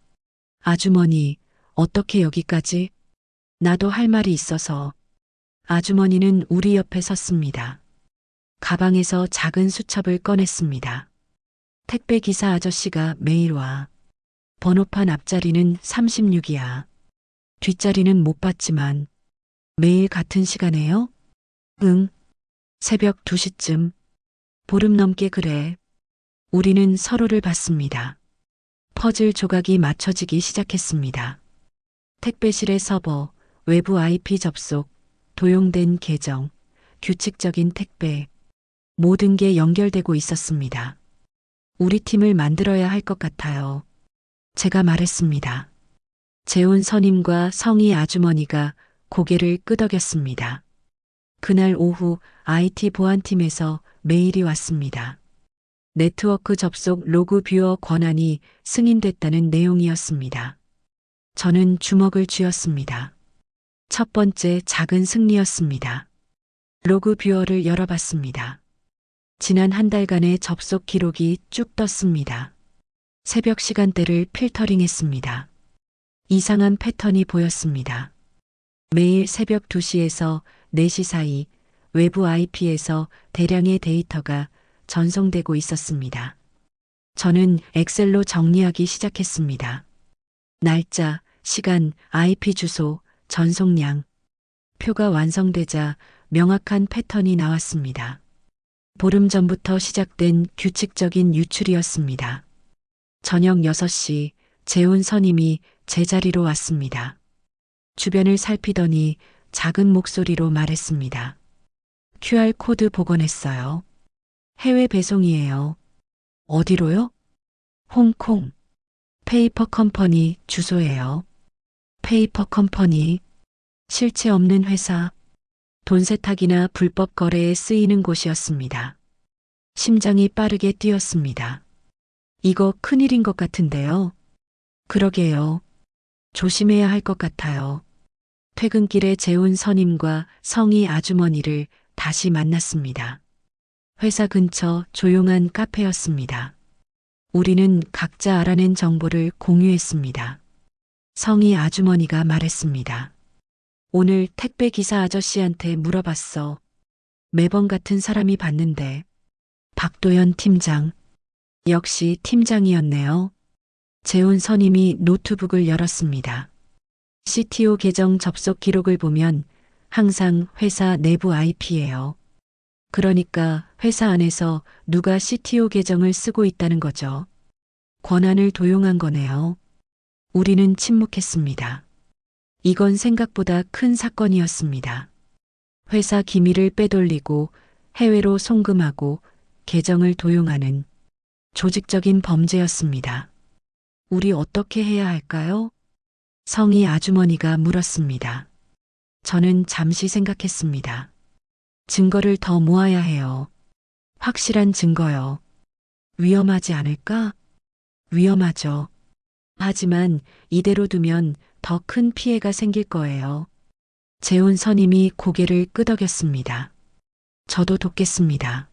[SPEAKER 2] 아주머니, 어떻게 여기까지? 나도 할 말이 있어서. 아주머니는 우리 옆에 섰습니다. 가방에서 작은 수첩을 꺼냈습니다. 택배 기사 아저씨가 매일 와. 번호판 앞자리는 36이야. 뒷자리는 못 봤지만 매일 같은 시간에요? 응. 새벽 2시쯤. 보름 넘게 그래. 우리는 서로를 봤습니다. 퍼즐 조각이 맞춰지기 시작했습니다. 택배실의 서버, 외부 IP 접속, 도용된 계정, 규칙적인 택배, 모든 게 연결되고 있었습니다. 우리 팀을 만들어야 할 것 같아요. 제가 말했습니다. 재훈 선임과 성희 아주머니가 고개를 끄덕였습니다. 그날 오후 IT 보안팀에서 메일이 왔습니다. 네트워크 접속 로그 뷰어 권한이 승인됐다는 내용이었습니다. 저는 주먹을 쥐었습니다. 첫 번째 작은 승리였습니다. 로그 뷰어를 열어봤습니다. 지난 한 달간의 접속 기록이 쭉 떴습니다. 새벽 시간대를 필터링했습니다. 이상한 패턴이 보였습니다. 매일 새벽 2시에서 4시 사이 외부 IP에서 대량의 데이터가 전송되고 있었습니다. 저는 엑셀로 정리하기 시작했습니다. 날짜, 시간, IP 주소, 전송량. 표가 완성되자 명확한 패턴이 나왔습니다. 보름 전부터 시작된 규칙적인 유출이었습니다. 저녁 6시 재훈 선임이 제자리로 왔습니다. 주변을 살피더니 작은 목소리로 말했습니다. QR코드 복원했어요. 해외 배송이에요. 어디로요? 홍콩. 페이퍼 컴퍼니 주소예요. 페이퍼 컴퍼니. 실체 없는 회사. 돈 세탁이나 불법 거래에 쓰이는 곳이었습니다. 심장이 빠르게 뛰었습니다. 이거 큰일인 것 같은데요. 그러게요. 조심해야 할 것 같아요. 퇴근길에 재훈 선임과 성희 아주머니를 다시 만났습니다. 회사 근처 조용한 카페였습니다. 우리는 각자 알아낸 정보를 공유했습니다. 성희 아주머니가 말했습니다. 오늘 택배 기사 아저씨한테 물어봤어. 매번 같은 사람이 봤는데. 박도연 팀장. 역시 팀장이었네요. 재훈 선임이 노트북을 열었습니다. CTO 계정 접속 기록을 보면 항상 회사 내부 IP예요. 그러니까 회사 안에서 누가 CTO 계정을 쓰고 있다는 거죠. 권한을 도용한 거네요. 우리는 침묵했습니다. 이건 생각보다 큰 사건이었습니다. 회사 기밀을 빼돌리고 해외로 송금하고 계정을 도용하는 조직적인 범죄였습니다. 우리 어떻게 해야 할까요? 성희 아주머니가 물었습니다. 저는 잠시 생각했습니다. 증거를 더 모아야 해요. 확실한 증거요. 위험하지 않을까? 위험하죠. 하지만 이대로 두면 더 큰 피해가 생길 거예요. 재훈 선임이 고개를 끄덕였습니다. 저도 돕겠습니다.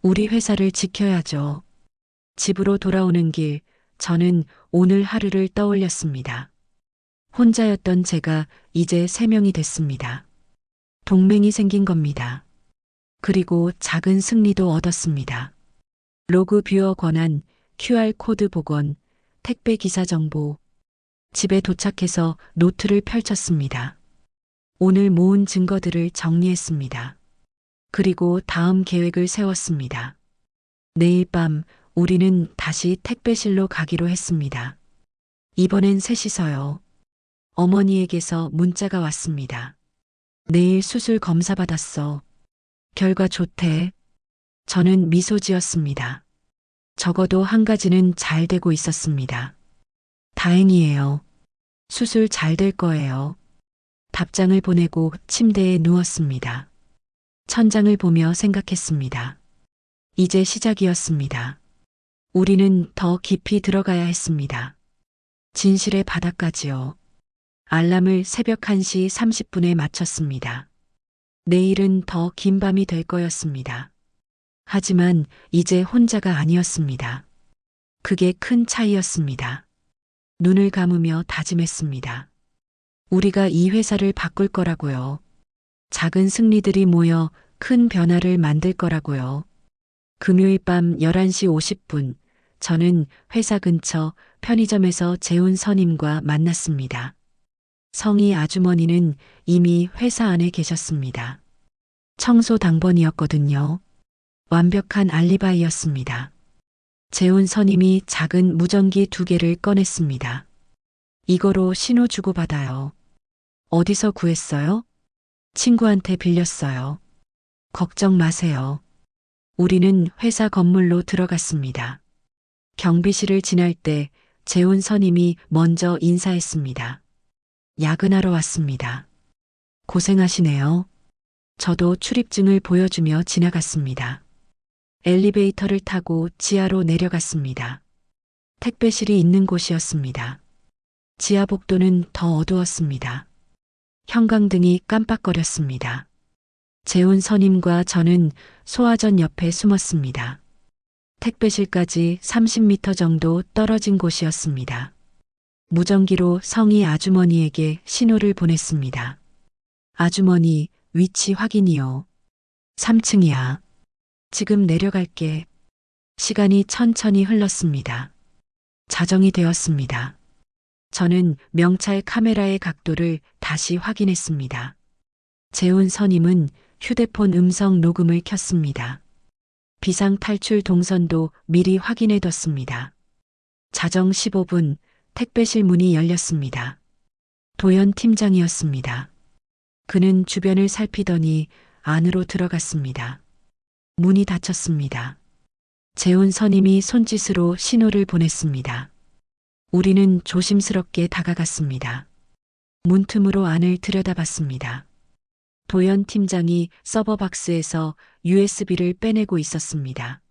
[SPEAKER 2] 우리 회사를 지켜야죠. 집으로 돌아오는 길, 저는 오늘 하루를 떠올렸습니다. 혼자였던 제가 이제 3명이 됐습니다. 동맹이 생긴 겁니다. 그리고 작은 승리도 얻었습니다. 로그 뷰어 권한, QR코드 복원, 택배 기사 정보. 집에 도착해서 노트를 펼쳤습니다. 오늘 모은 증거들을 정리했습니다. 그리고 다음 계획을 세웠습니다. 내일 밤 우리는 다시 택배실로 가기로 했습니다. 이번엔 셋이서요. 어머니에게서 문자가 왔습니다. 내일 수술 검사 받았어. 결과 좋대. 저는 미소 지었습니다. 적어도 한 가지는 잘 되고 있었습니다. 다행이에요. 수술 잘 될 거예요. 답장을 보내고 침대에 누웠습니다. 천장을 보며 생각했습니다. 이제 시작이었습니다. 우리는 더 깊이 들어가야 했습니다. 진실의 바닥까지요. 알람을 새벽 1시 30분에 맞췄습니다. 내일은 더 긴 밤이 될 거였습니다. 하지만 이제 혼자가 아니었습니다. 그게 큰 차이였습니다. 눈을 감으며 다짐했습니다. 우리가 이 회사를 바꿀 거라고요. 작은 승리들이 모여 큰 변화를 만들 거라고요. 금요일 밤 11시 50분, 저는 회사 근처 편의점에서 재훈 선임과 만났습니다. 성희 아주머니는 이미 회사 안에 계셨습니다. 청소 당번이었거든요. 완벽한 알리바이였습니다. 재훈 선임이 작은 무전기 2개를 꺼냈습니다. 이거로 신호 주고받아요. 어디서 구했어요? 친구한테 빌렸어요. 걱정 마세요. 우리는 회사 건물로 들어갔습니다. 경비실을 지날 때 재훈 선임이 먼저 인사했습니다. 야근하러 왔습니다. 고생하시네요. 저도 출입증을 보여주며 지나갔습니다. 엘리베이터를 타고 지하로 내려갔습니다. 택배실이 있는 곳이었습니다. 지하 복도는 더 어두웠습니다. 형광등이 깜빡거렸습니다. 재훈 선임과 저는 소화전 옆에 숨었습니다. 택배실까지 30m 정도 떨어진 곳이었습니다. 무전기로 성희 아주머니에게 신호를 보냈습니다. 아주머니, 위치 확인이요. 3층이야. 지금 내려갈게. 시간이 천천히 흘렀습니다. 자정이 되었습니다. 저는 명찰 카메라의 각도를 다시 확인했습니다. 재훈 선임은 휴대폰 음성 녹음을 켰습니다. 비상 탈출 동선도 미리 확인해뒀습니다. 자정 15분 택배실 문이 열렸습니다. 도연 팀장이었습니다. 그는 주변을 살피더니 안으로 들어갔습니다. 문이 닫혔습니다. 재훈 선임이 손짓으로 신호를 보냈습니다. 우리는 조심스럽게 다가갔습니다. 문틈으로 안을 들여다봤습니다. 도연 팀장이 서버 박스에서 USB를 빼내고 있었습니다.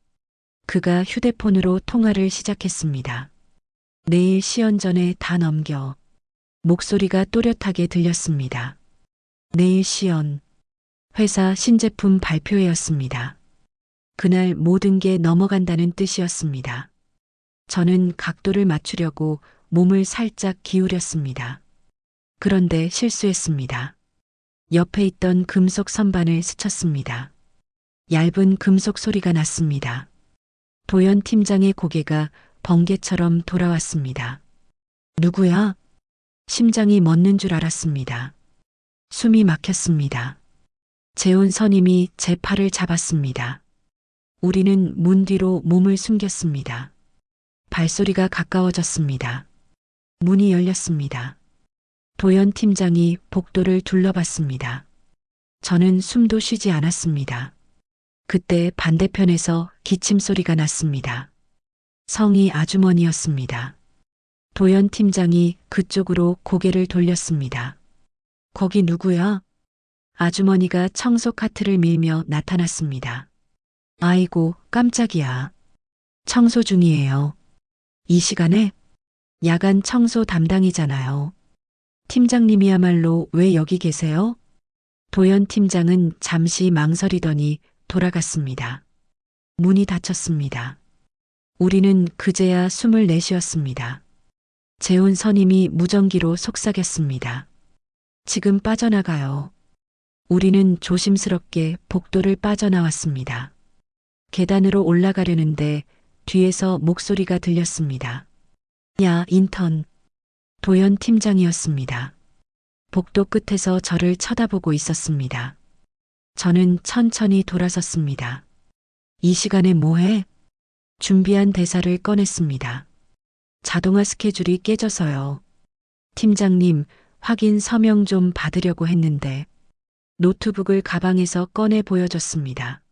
[SPEAKER 2] 그가 휴대폰으로 통화를 시작했습니다. 내일 시연 전에 다 넘겨. 목소리가 또렷하게 들렸습니다. 내일 시연. 회사 신제품 발표회였습니다. 그날 모든 게 넘어간다는 뜻이었습니다. 저는 각도를 맞추려고 몸을 살짝 기울였습니다. 그런데 실수했습니다. 옆에 있던 금속 선반을 스쳤습니다. 얇은 금속 소리가 났습니다. 도연 팀장의 고개가 번개처럼 돌아왔습니다. 누구야? 심장이 멎는 줄 알았습니다. 숨이 막혔습니다. 재훈 선임이 제 팔을 잡았습니다. 우리는 문 뒤로 몸을 숨겼습니다. 발소리가 가까워졌습니다. 문이 열렸습니다. 도연 팀장이 복도를 둘러봤습니다. 저는 숨도 쉬지 않았습니다. 그때 반대편에서 기침 소리가 났습니다. 성희 아주머니였습니다. 도연 팀장이 그쪽으로 고개를 돌렸습니다. 거기 누구야? 아주머니가 청소 카트를 밀며 나타났습니다. 아이고, 깜짝이야. 청소 중이에요. 이 시간에? 야간 청소 담당이잖아요. 팀장님이야말로 왜 여기 계세요? 도연 팀장은 잠시 망설이더니 돌아갔습니다. 문이 닫혔습니다. 우리는 그제야 숨을 내쉬었습니다. 재훈 선임이 무전기로 속삭였습니다. 지금 빠져나가요. 우리는 조심스럽게 복도를 빠져나왔습니다. 계단으로 올라가려는데 뒤에서 목소리가 들렸습니다. 야, 인턴. 도연 팀장이었습니다. 복도 끝에서 저를 쳐다보고 있었습니다. 저는 천천히 돌아섰습니다. 이 시간에 뭐해? 준비한 대사를 꺼냈습니다. 자동화 스케줄이 깨져서요. 팀장님, 확인 서명 좀 받으려고 했는데 노트북을 가방에서 꺼내 보여줬습니다.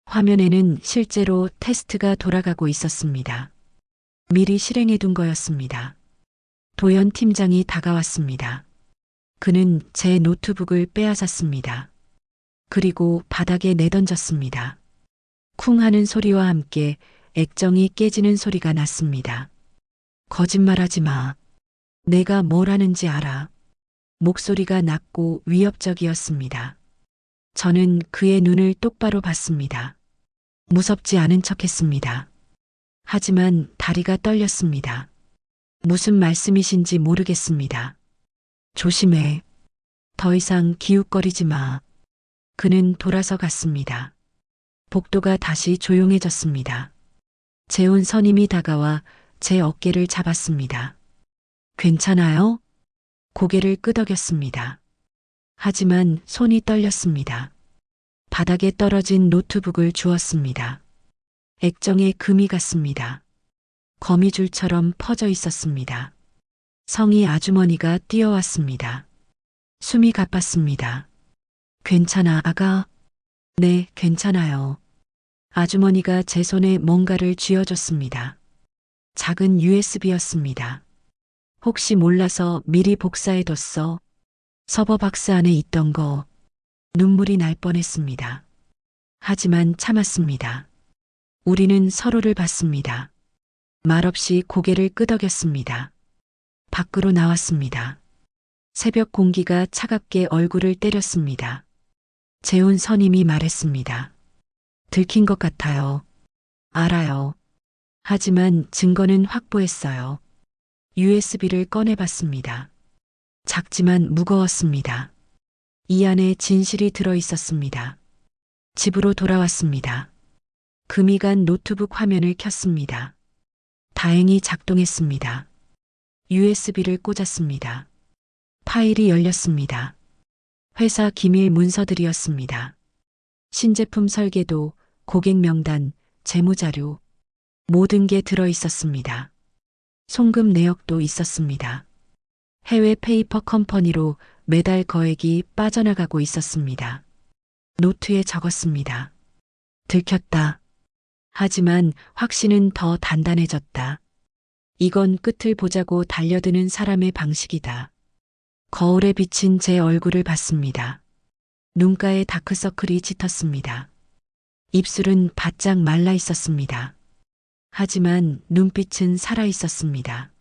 [SPEAKER 2] 화면에는 실제로 테스트가 돌아가고 있었습니다. 미리 실행해둔 거였습니다. 도연 팀장이 다가왔습니다. 그는 제 노트북을 빼앗았습니다. 그리고 바닥에 내던졌습니다. 쿵 하는 소리와 함께 액정이 깨지는 소리가 났습니다. 거짓말하지 마. 내가 뭘 하는지 알아. 목소리가 낮고 위협적이었습니다. 저는 그의 눈을 똑바로 봤습니다. 무섭지 않은 척 했습니다. 하지만 다리가 떨렸습니다. 무슨 말씀이신지 모르겠습니다. 조심해. 더 이상 기웃거리지 마. 그는 돌아서 갔습니다. 복도가 다시 조용해졌습니다. 재혼 선임이 다가와 제 어깨를 잡았습니다. 괜찮아요? 고개를 끄덕였습니다. 하지만 손이 떨렸습니다. 바닥에 떨어진 노트북을 주었습니다. 액정에 금이 갔습니다. 거미줄처럼 퍼져 있었습니다. 성희 아주머니가 뛰어왔습니다. 숨이 가빴습니다. 괜찮아, 아가? 네, 괜찮아요. 아주머니가 제 손에 뭔가를 쥐어줬습니다. 작은 USB였습니다. 혹시 몰라서 미리 복사해뒀어. 서버 박스 안에 있던 거. 눈물이 날 뻔했습니다. 하지만 참았습니다. 우리는 서로를 봤습니다. 말없이 고개를 끄덕였습니다. 밖으로 나왔습니다. 새벽 공기가 차갑게 얼굴을 때렸습니다. 재혼 선임이 말했습니다. 들킨 것 같아요. 알아요. 하지만 증거는 확보했어요. USB를 꺼내봤습니다. 작지만 무거웠습니다. 이 안에 진실이 들어 있었습니다. 집으로 돌아왔습니다. 금이 간 노트북 화면을 켰습니다. 다행히 작동했습니다. USB를 꽂았습니다. 파일이 열렸습니다. 회사 기밀 문서들이었습니다. 신제품 설계도, 고객 명단, 재무자료, 모든 게 들어 있었습니다. 송금 내역도 있었습니다. 해외 페이퍼 컴퍼니로 매달 거액이 빠져나가고 있었습니다. 노트에 적었습니다. 들켰다. 하지만 확신은 더 단단해졌다. 이건 끝을 보자고 달려드는 사람의 방식이다. 거울에 비친 제 얼굴을 봤습니다. 눈가에 다크서클이 짙었습니다. 입술은 바짝 말라 있었습니다. 하지만 눈빛은 살아 있었습니다.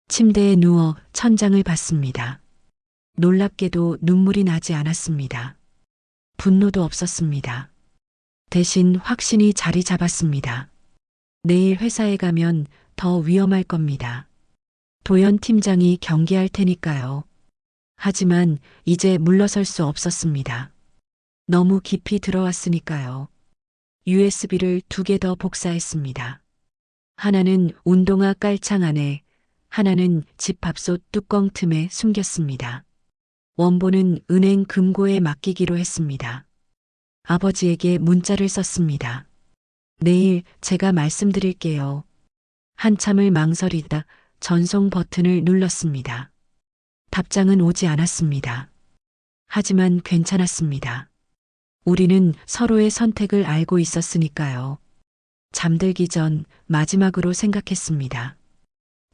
[SPEAKER 2] 침대에 누워 천장을 봤습니다. 놀랍게도 눈물이 나지 않았습니다. 분노도 없었습니다. 대신 확신이 자리 잡았습니다. 내일 회사에 가면 더 위험할 겁니다. 도연 팀장이 경계할 테니까요. 하지만 이제 물러설 수 없었습니다. 너무 깊이 들어왔으니까요. USB를 2개 더 복사했습니다. 하나는 운동화 깔창 안에, 하나는 집합솥 뚜껑 틈에 숨겼습니다. 원본은 은행 금고에 맡기기로 했습니다. 아버지에게 문자를 썼습니다. 내일 제가 말씀드릴게요. 한참을 망설이다 전송 버튼을 눌렀습니다. 답장은 오지 않았습니다. 하지만 괜찮았습니다. 우리는 서로의 선택을 알고 있었으니까요. 잠들기 전 마지막으로 생각했습니다.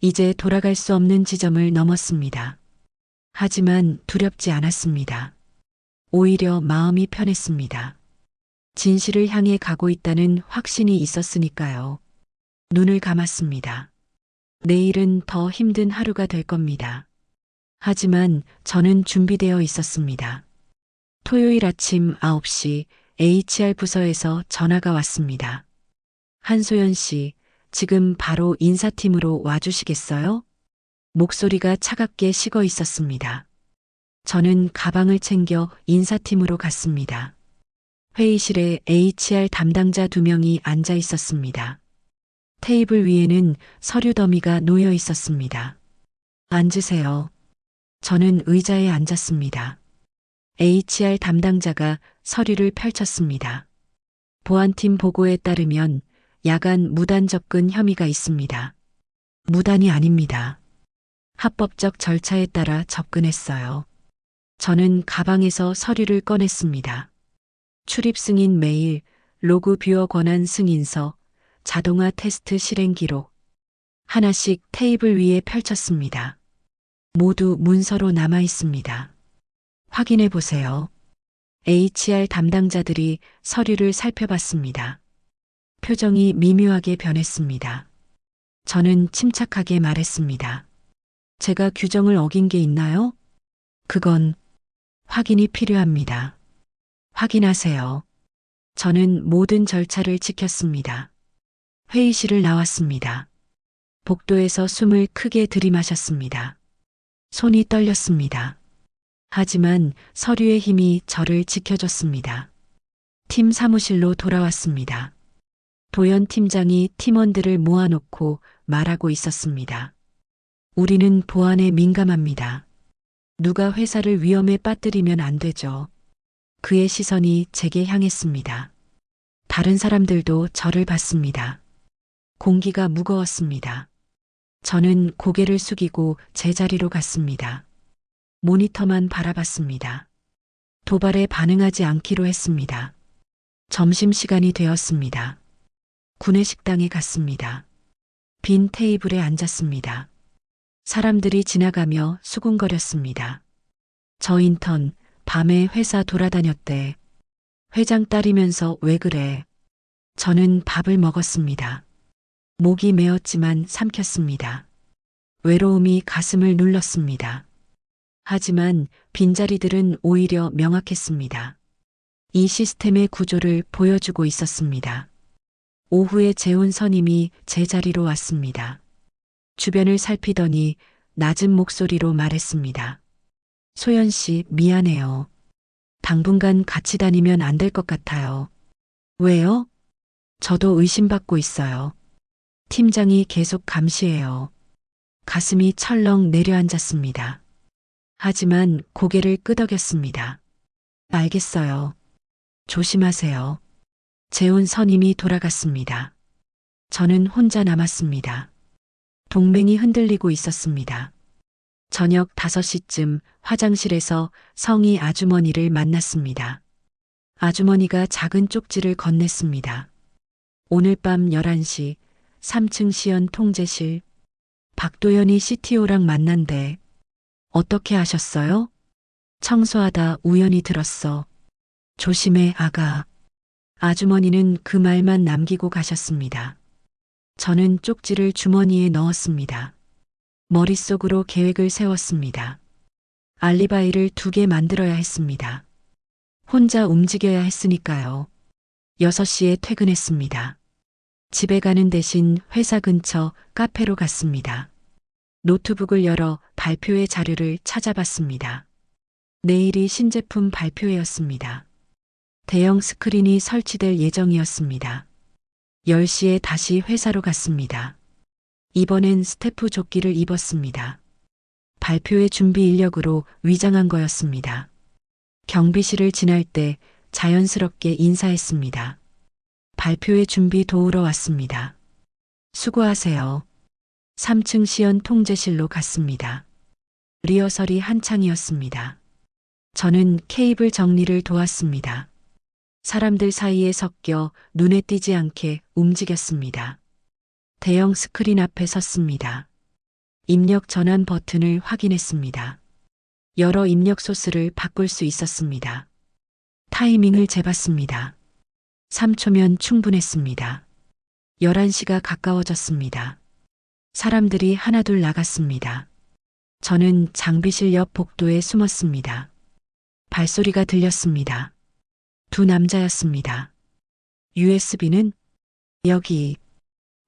[SPEAKER 2] 이제 돌아갈 수 없는 지점을 넘었습니다. 하지만 두렵지 않았습니다. 오히려 마음이 편했습니다. 진실을 향해 가고 있다는 확신이 있었으니까요. 눈을 감았습니다. 내일은 더 힘든 하루가 될 겁니다. 하지만 저는 준비되어 있었습니다. 토요일 아침 9시 HR 부서에서 전화가 왔습니다. 한소연 씨, 지금 바로 인사팀으로 와주시겠어요? 목소리가 차갑게 식어 있었습니다. 저는 가방을 챙겨 인사팀으로 갔습니다. 회의실에 HR 담당자 2명이 앉아 있었습니다. 테이블 위에는 서류 더미가 놓여 있었습니다. 앉으세요. 저는 의자에 앉았습니다. HR 담당자가 서류를 펼쳤습니다. 보안팀 보고에 따르면 야간 무단 접근 혐의가 있습니다. 무단이 아닙니다. 합법적 절차에 따라 접근했어요. 저는 가방에서 서류를 꺼냈습니다. 출입 승인 메일, 로그 뷰어 권한 승인서, 자동화 테스트 실행 기록. 하나씩 테이블 위에 펼쳤습니다. 모두 문서로 남아 있습니다. 확인해 보세요. HR 담당자들이 서류를 살펴봤습니다. 표정이 미묘하게 변했습니다. 저는 침착하게 말했습니다. 제가 규정을 어긴 게 있나요? 그건 확인이 필요합니다. 확인하세요. 저는 모든 절차를 지켰습니다. 회의실을 나왔습니다. 복도에서 숨을 크게 들이마셨습니다. 손이 떨렸습니다. 하지만 서류의 힘이 저를 지켜줬습니다. 팀 사무실로 돌아왔습니다. 도연 팀장이 팀원들을 모아놓고 말하고 있었습니다. 우리는 보안에 민감합니다. 누가 회사를 위험에 빠뜨리면 안 되죠. 그의 시선이 제게 향했습니다. 다른 사람들도 저를 봤습니다. 공기가 무거웠습니다. 저는 고개를 숙이고 제자리로 갔습니다. 모니터만 바라봤습니다. 도발에 반응하지 않기로 했습니다. 점심시간이 되었습니다. 구내식당에 갔습니다. 빈 테이블에 앉았습니다. 사람들이 지나가며 수군거렸습니다. 저 인턴 밤에 회사 돌아다녔대. 회장 딸이면서 왜 그래? 저는 밥을 먹었습니다. 목이 메었지만 삼켰습니다. 외로움이 가슴을 눌렀습니다. 하지만 빈자리들은 오히려 명확했습니다. 이 시스템의 구조를 보여주고 있었습니다. 오후에 재훈 선임이 제 자리로 왔습니다. 주변을 살피더니 낮은 목소리로 말했습니다. 소연 씨, 미안해요. 당분간 같이 다니면 안 될 것 같아요. 왜요? 저도 의심받고 있어요. 팀장이 계속 감시해요. 가슴이 철렁 내려앉았습니다. 하지만 고개를 끄덕였습니다. 알겠어요. 조심하세요. 재훈 선임이 돌아갔습니다. 저는 혼자 남았습니다. 동맹이 흔들리고 있었습니다. 저녁 5시쯤 화장실에서 성희 아주머니를 만났습니다. 아주머니가 작은 쪽지를 건넸습니다. 오늘 밤 11시 3층 시연 통제실 박도연이 CTO랑 만난대. 어떻게 하셨어요? 청소하다 우연히 들었어. 조심해, 아가. 아주머니는 그 말만 남기고 가셨습니다. 저는 쪽지를 주머니에 넣었습니다. 머릿속으로 계획을 세웠습니다. 알리바이를 2개 만들어야 했습니다. 혼자 움직여야 했으니까요. 6시에 퇴근했습니다. 집에 가는 대신 회사 근처 카페로 갔습니다. 노트북을 열어 발표회 자료를 찾아봤습니다. 내일이 신제품 발표회였습니다. 대형 스크린이 설치될 예정이었습니다. 10시에 다시 회사로 갔습니다. 이번엔 스태프 조끼를 입었습니다. 발표회 준비 인력으로 위장한 거였습니다. 경비실을 지날 때 자연스럽게 인사했습니다. 발표회 준비 도우러 왔습니다. 수고하세요. 3층 시연 통제실로 갔습니다. 리허설이 한창이었습니다. 저는 케이블 정리를 도왔습니다. 사람들 사이에 섞여 눈에 띄지 않게 움직였습니다. 대형 스크린 앞에 섰습니다. 입력 전환 버튼을 확인했습니다. 여러 입력 소스를 바꿀 수 있었습니다. 타이밍을 재봤습니다. 3초면 충분했습니다. 11시가 가까워졌습니다. 사람들이 하나둘 나갔습니다. 저는 장비실 옆 복도에 숨었습니다. 발소리가 들렸습니다. 2 남자였습니다. USB는 여기.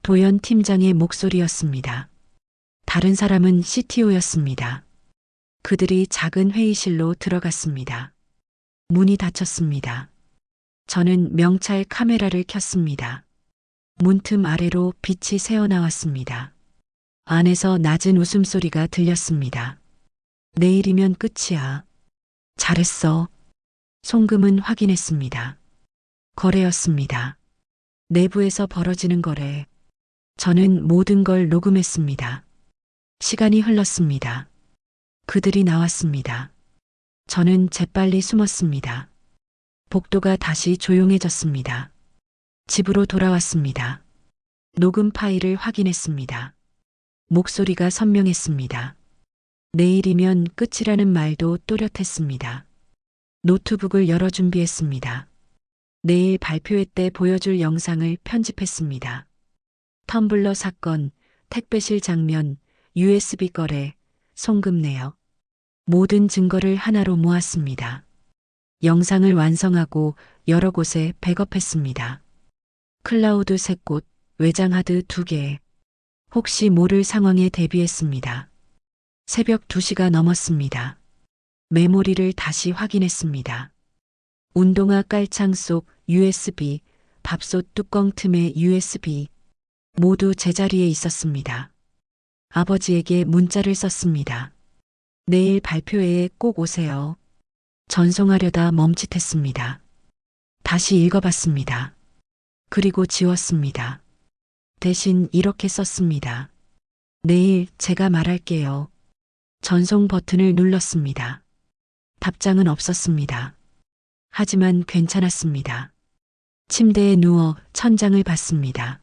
[SPEAKER 2] 도연 팀장의 목소리였습니다. 다른 사람은 CTO였습니다. 그들이 작은 회의실로 들어갔습니다. 문이 닫혔습니다. 저는 명찰 카메라를 켰습니다. 문틈 아래로 빛이 새어나왔습니다. 안에서 낮은 웃음소리가 들렸습니다. 내일이면 끝이야. 잘했어. 송금은 확인했습니다. 거래였습니다. 내부에서 벌어지는 거래. 저는 모든 걸 녹음했습니다. 시간이 흘렀습니다. 그들이 나왔습니다. 저는 재빨리 숨었습니다. 복도가 다시 조용해졌습니다. 집으로 돌아왔습니다. 녹음 파일을 확인했습니다. 목소리가 선명했습니다. 내일이면 끝이라는 말도 또렷했습니다. 노트북을 열어 준비했습니다. 내일 발표회 때 보여줄 영상을 편집했습니다. 텀블러 사건, 택배실 장면, USB 거래, 송금 내역. 모든 증거를 하나로 모았습니다. 영상을 완성하고 여러 곳에 백업했습니다. 클라우드 3곳, 외장하드 2개. 혹시 모를 상황에 대비했습니다. 새벽 2시가 넘었습니다. 메모리를 다시 확인했습니다. 운동화 깔창 속 USB, 밥솥 뚜껑 틈에 USB. 모두 제자리에 있었습니다. 아버지에게 문자를 썼습니다. 내일 발표회에 꼭 오세요. 전송하려다 멈칫했습니다. 다시 읽어봤습니다. 그리고 지웠습니다. 대신 이렇게 썼습니다. 내일 제가 말할게요. 전송 버튼을 눌렀습니다. 답장은 없었습니다. 하지만 괜찮았습니다. 침대에 누워 천장을 봤습니다.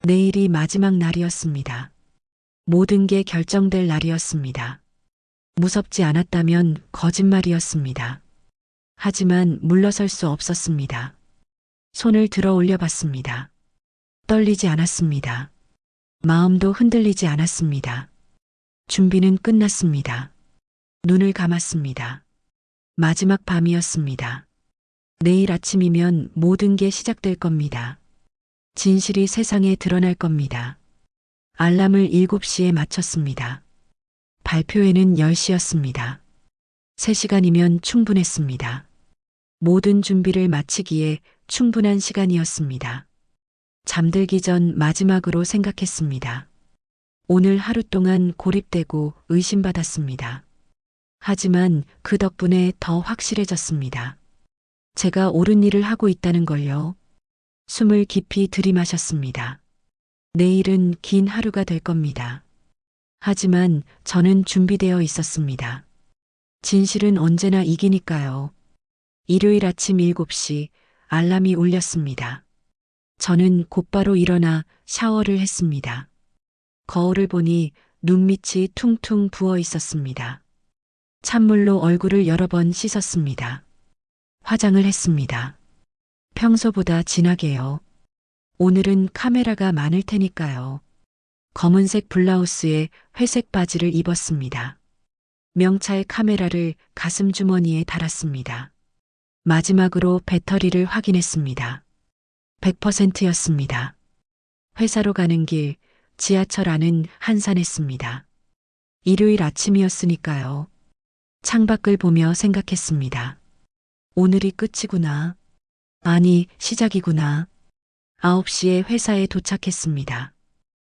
[SPEAKER 2] 내일이 마지막 날이었습니다. 모든 게 결정될 날이었습니다. 무섭지 않았다면 거짓말이었습니다. 하지만 물러설 수 없었습니다. 손을 들어 올려 봤습니다. 떨리지 않았습니다. 마음도 흔들리지 않았습니다. 준비는 끝났습니다. 눈을 감았습니다. 마지막 밤이었습니다. 내일 아침이면 모든 게 시작될 겁니다. 진실이 세상에 드러날 겁니다. 알람을 7시에 맞췄습니다. 발표회는 10시였습니다. 3시간이면 충분했습니다. 모든 준비를 마치기에 충분한 시간이었습니다. 잠들기 전 마지막으로 생각했습니다. 오늘 하루 동안 고립되고 의심받았습니다. 하지만 그 덕분에 더 확실해졌습니다. 제가 옳은 일을 하고 있다는 걸요. 숨을 깊이 들이마셨습니다. 내일은 긴 하루가 될 겁니다. 하지만 저는 준비되어 있었습니다. 진실은 언제나 이기니까요. 일요일 아침 7시 알람이 울렸습니다. 저는 곧바로 일어나 샤워를 했습니다. 거울을 보니 눈밑이 퉁퉁 부어 있었습니다. 찬물로 얼굴을 여러 번 씻었습니다. 화장을 했습니다. 평소보다 진하게요. 오늘은 카메라가 많을 테니까요. 검은색 블라우스에 회색 바지를 입었습니다. 명찰 카메라를 가슴 주머니에 달았습니다. 마지막으로 배터리를 확인했습니다. 100%였습니다. 회사로 가는 길, 지하철 안은 한산했습니다. 일요일 아침이었으니까요. 창밖을 보며 생각했습니다. 오늘이 끝이구나. 아니, 시작이구나. 9시에 회사에 도착했습니다.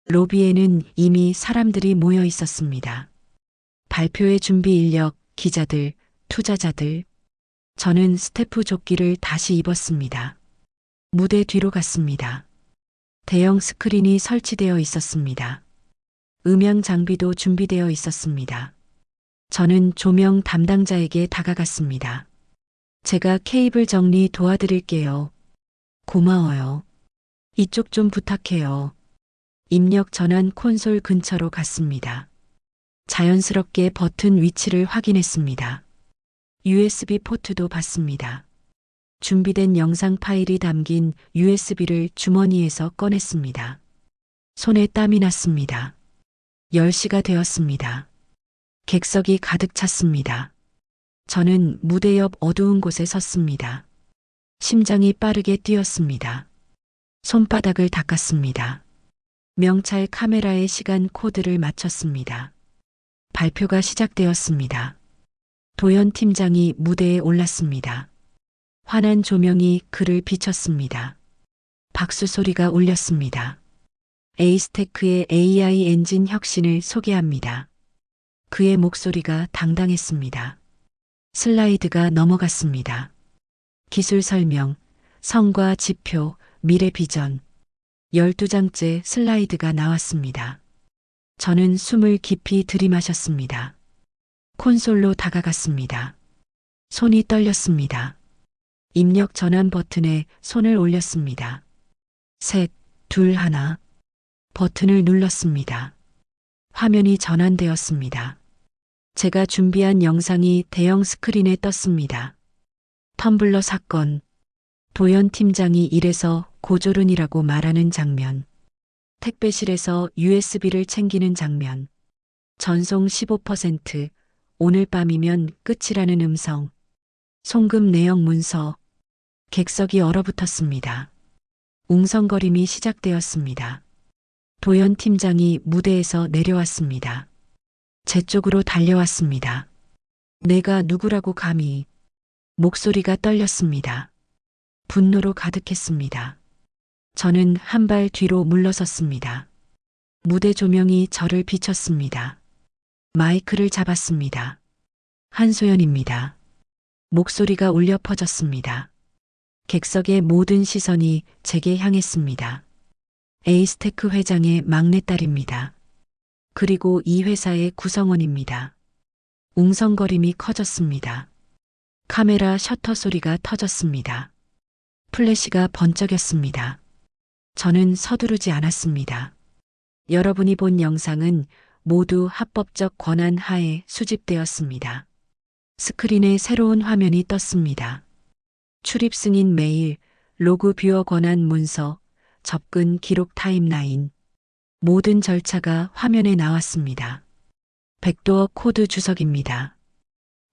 [SPEAKER 2] 로비에는 이미 사람들이 모여 있었습니다. 발표회 준비 인력, 기자들, 투자자들. 저는 스태프 조끼를 다시 입었습니다. 무대 뒤로 갔습니다. 대형 스크린이 설치되어 있었습니다. 음향 장비도 준비되어 있었습니다. 저는 조명 담당자에게 다가갔습니다. 제가 케이블 정리 도와드릴게요. 고마워요. 이쪽 좀 부탁해요. 입력 전환 콘솔 근처로 갔습니다. 자연스럽게 버튼 위치를 확인했습니다. USB 포트도 봤습니다. 준비된 영상 파일이 담긴 USB를 주머니에서 꺼냈습니다. 손에 땀이 났습니다. 10시가 되었습니다. 객석이 가득 찼습니다. 저는 무대 옆 어두운 곳에 섰습니다. 심장이 빠르게 뛰었습니다. 손바닥을 닦았습니다. 명찰 카메라의 시간 코드를 맞췄습니다. 발표가 시작되었습니다. 도연 팀장이 무대에 올랐습니다. 환한 조명이 그를 비췄습니다. 박수 소리가 울렸습니다. 에이스테크의 AI 엔진 혁신을 소개합니다. 그의 목소리가 당당했습니다. 슬라이드가 넘어갔습니다. 기술 설명, 성과 지표, 미래 비전. 12장째 슬라이드가 나왔습니다. 저는 숨을 깊이 들이마셨습니다. 콘솔로 다가갔습니다. 손이 떨렸습니다. 입력 전환 버튼에 손을 올렸습니다. 3, 2, 1. 버튼을 눌렀습니다. 화면이 전환되었습니다. 제가 준비한 영상이 대형 스크린에 떴습니다. 텀블러 사건. 도연 팀장이 이래서 고졸은이라고 말하는 장면. 택배실에서 USB를 챙기는 장면. 전송 15%, 오늘 밤이면 끝이라는 음성. 송금 내역 문서. 객석이 얼어붙었습니다. 웅성거림이 시작되었습니다. 도연 팀장이 무대에서 내려왔습니다. 제 쪽으로 달려왔습니다. 내가 누구라고 감히. 목소리가 떨렸습니다. 분노로 가득했습니다. 저는 한 발 뒤로 물러섰습니다. 무대 조명이 저를 비췄습니다. 마이크를 잡았습니다. 한소연입니다. 목소리가 울려 퍼졌습니다. 객석의 모든 시선이 제게 향했습니다. 에이스테크 회장의 막내딸입니다. 그리고 이 회사의 구성원입니다. 웅성거림이 커졌습니다. 카메라 셔터 소리가 터졌습니다. 플래시가 번쩍였습니다. 저는 서두르지 않았습니다. 여러분이 본 영상은 모두 합법적 권한 하에 수집되었습니다. 스크린에 새로운 화면이 떴습니다. 출입 승인 메일, 로그 뷰어 권한 문서, 접근 기록 타임라인. 모든 절차가 화면에 나왔습니다. 백도어 코드 주석입니다.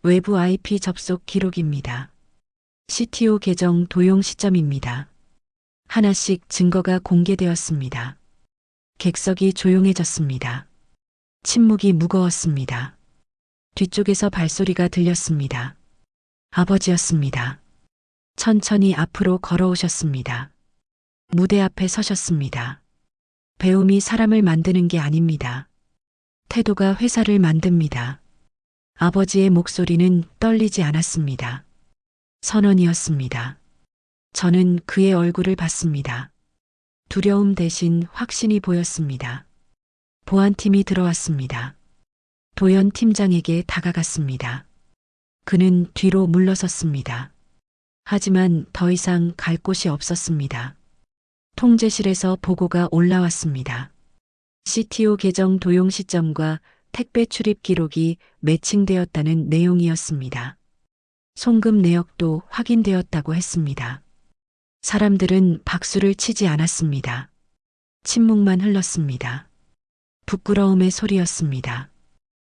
[SPEAKER 2] 외부 IP 접속 기록입니다. CTO 계정 도용 시점입니다. 하나씩 증거가 공개되었습니다. 객석이 조용해졌습니다. 침묵이 무거웠습니다. 뒤쪽에서 발소리가 들렸습니다. 아버지였습니다. 천천히 앞으로 걸어오셨습니다. 무대 앞에 서셨습니다. 배움이 사람을 만드는 게 아닙니다. 태도가 회사를 만듭니다. 아버지의 목소리는 떨리지 않았습니다. 선언이었습니다. 저는 그의 얼굴을 봤습니다. 두려움 대신 확신이 보였습니다. 보안팀이 들어왔습니다. 도연 팀장에게 다가갔습니다. 그는 뒤로 물러섰습니다. 하지만 더 이상 갈 곳이 없었습니다. 통제실에서 보고가 올라왔습니다. CTO 계정 도용 시점과 택배 출입 기록이 매칭되었다는 내용이었습니다. 송금 내역도 확인되었다고 했습니다. 사람들은 박수를 치지 않았습니다. 침묵만 흘렀습니다. 부끄러움의 소리였습니다.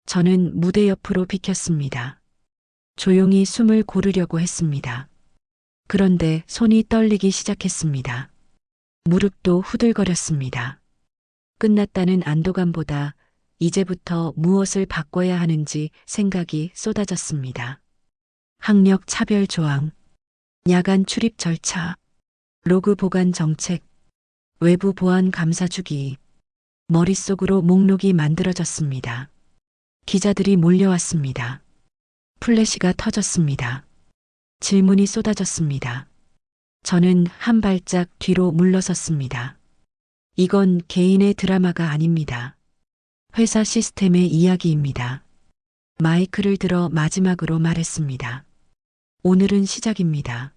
[SPEAKER 2] 저는 무대 옆으로 비켰습니다. 조용히 숨을 고르려고 했습니다. 그런데 손이 떨리기 시작했습니다. 무릎도 후들거렸습니다. 끝났다는 안도감보다 이제부터 무엇을 바꿔야 하는지 생각이 쏟아졌습니다. 학력 차별 조항, 야간 출입 절차, 로그 보관 정책, 외부 보안 감사 주기. 머릿속으로 목록이 만들어졌습니다. 기자들이 몰려왔습니다. 플래시가 터졌습니다. 질문이 쏟아졌습니다. 저는 한 발짝 뒤로 물러섰습니다. 이건 개인의 드라마가 아닙니다. 회사 시스템의 이야기입니다. 마이크를 들어 마지막으로 말했습니다. 오늘은 시작입니다.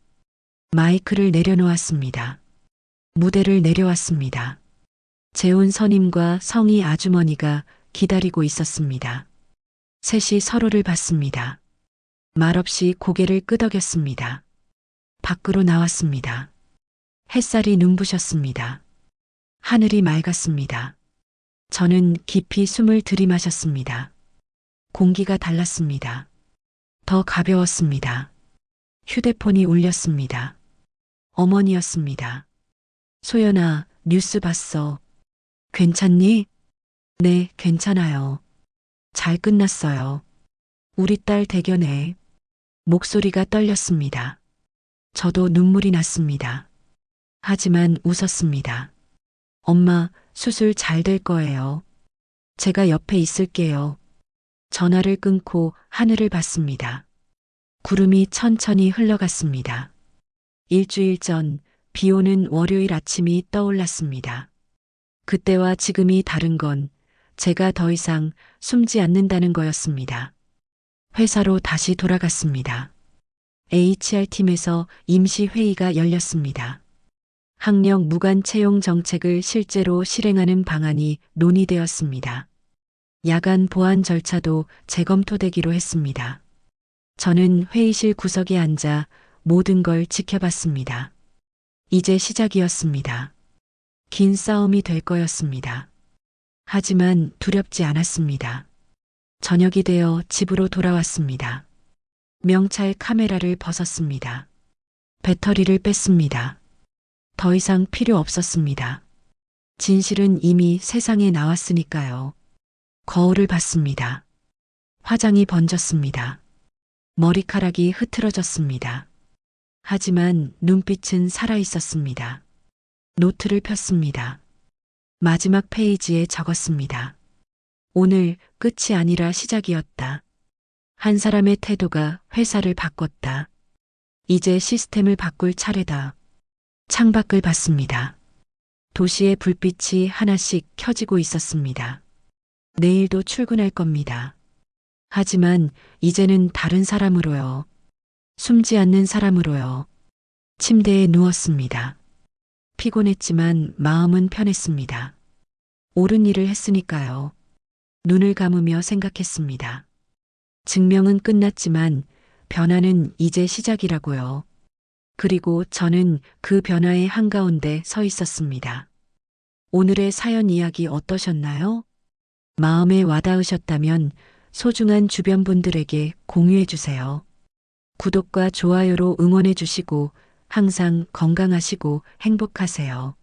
[SPEAKER 2] 마이크를 내려놓았습니다. 무대를 내려왔습니다. 재훈 선임과 성희 아주머니가 기다리고 있었습니다. 셋이 서로를 봤습니다. 말없이 고개를 끄덕였습니다. 밖으로 나왔습니다. 햇살이 눈부셨습니다. 하늘이 맑았습니다. 저는 깊이 숨을 들이마셨습니다. 공기가 달랐습니다. 더 가벼웠습니다. 휴대폰이 울렸습니다. 어머니였습니다. 소연아, 뉴스 봤어. 괜찮니? 네, 괜찮아요. 잘 끝났어요. 우리 딸 대견해. 목소리가 떨렸습니다. 저도 눈물이 났습니다. 하지만 웃었습니다. 엄마, 수술 잘 될 거예요. 제가 옆에 있을게요. 전화를 끊고 하늘을 봤습니다. 구름이 천천히 흘러갔습니다. 일주일 전 비 오는 월요일 아침이 떠올랐습니다. 그때와 지금이 다른 건 제가 더 이상 숨지 않는다는 거였습니다. 회사로 다시 돌아갔습니다. HR팀에서 임시회의가 열렸습니다. 학력 무관 채용 정책을 실제로 실행하는 방안이 논의되었습니다. 야간 보안 절차도 재검토되기로 했습니다. 저는 회의실 구석에 앉아 모든 걸 지켜봤습니다. 이제 시작이었습니다. 긴 싸움이 될 거였습니다. 하지만 두렵지 않았습니다. 저녁이 되어 집으로 돌아왔습니다. 명찰 카메라를 벗었습니다. 배터리를 뺐습니다. 더 이상 필요 없었습니다. 진실은 이미 세상에 나왔으니까요. 거울을 봤습니다. 화장이 번졌습니다. 머리카락이 흐트러졌습니다. 하지만 눈빛은 살아 있었습니다. 노트를 폈습니다. 마지막 페이지에 적었습니다. 오늘 끝이 아니라 시작이었다. 한 사람의 태도가 회사를 바꿨다. 이제 시스템을 바꿀 차례다. 창밖을 봤습니다. 도시의 불빛이 하나씩 켜지고 있었습니다. 내일도 출근할 겁니다. 하지만 이제는 다른 사람으로요. 숨지 않는 사람으로요. 침대에 누웠습니다. 피곤했지만 마음은 편했습니다. 옳은 일을 했으니까요. 눈을 감으며 생각했습니다. 증명은 끝났지만 변화는 이제 시작이라고요. 그리고 저는 그 변화의 한가운데 서 있었습니다. 오늘의 사연 이야기 어떠셨나요? 마음에 와닿으셨다면 소중한 주변 분들에게 공유해 주세요. 구독과 좋아요로 응원해 주시고 항상 건강하시고 행복하세요.